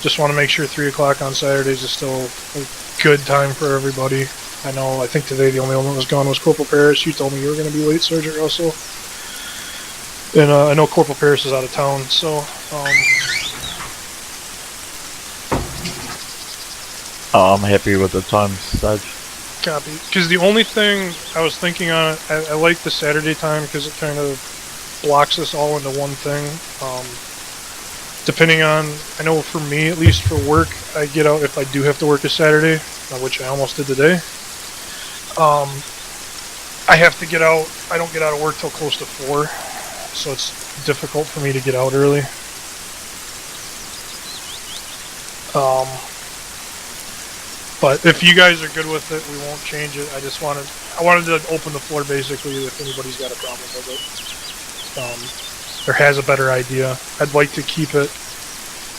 Just want to make sure 3 o'clock on Saturdays is still a good time for everybody. I think today the only one that was gone was Corporal Paris. You told me you were going to be late, Sergeant Russell. And I know Corporal Paris is out of town, so... I'm happy with the time, Sarge. Copy. Because the only thing I was thinking on, I like the Saturday time because it kind of blocks us all into one thing. Depending on, I know for me, at least for work, I get out if I do have to work a Saturday, which I almost did today. I have to get out, I don't get out of work till close to 4, so it's difficult for me to get out early. But if you guys are good with it, we won't change it. I wanted to open the floor basically if anybody's got a problem with it. Or has a better idea. I'd like to keep it,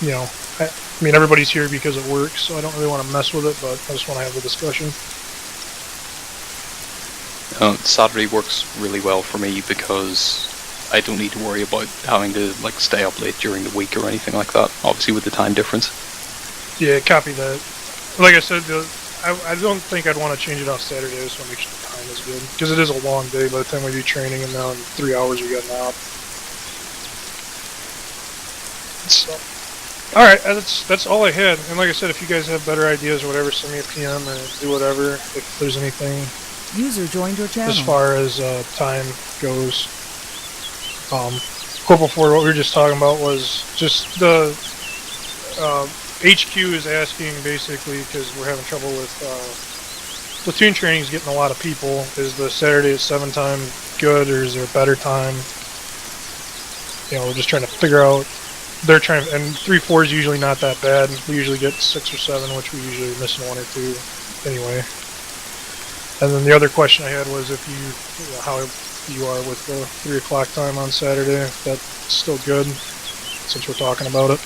I mean everybody's here because it works, so I don't really want to mess with it, but I just want to have the discussion. Saturday works really well for me because I don't need to worry about having to stay up late during the week or anything like that, obviously with the time difference. Yeah, copy that. Like I said, I don't think I'd want to change it off Saturday. I just want to make sure the time is good. Because it is a long day by the time we do training, and now in 3 hours we got an out. So, alright, that's all I had. And like I said, if you guys have better ideas or whatever, send me a PM or do whatever. If there's anything User joined your channel. as far as time goes. Corporal Ford, what we were just talking about was just the... HQ is asking basically because we're having trouble with platoon training is getting a lot of people. Is the Saturday at 7 time good, or is there a better time? You know, we're just trying to figure out. They're trying, and 3-4 is usually not that bad. We usually get 6 or 7, which we usually are missing 1 or 2 anyway. And then the other question I had was if how you are with the 3 o'clock time on Saturday, if that's still good, since we're talking about it.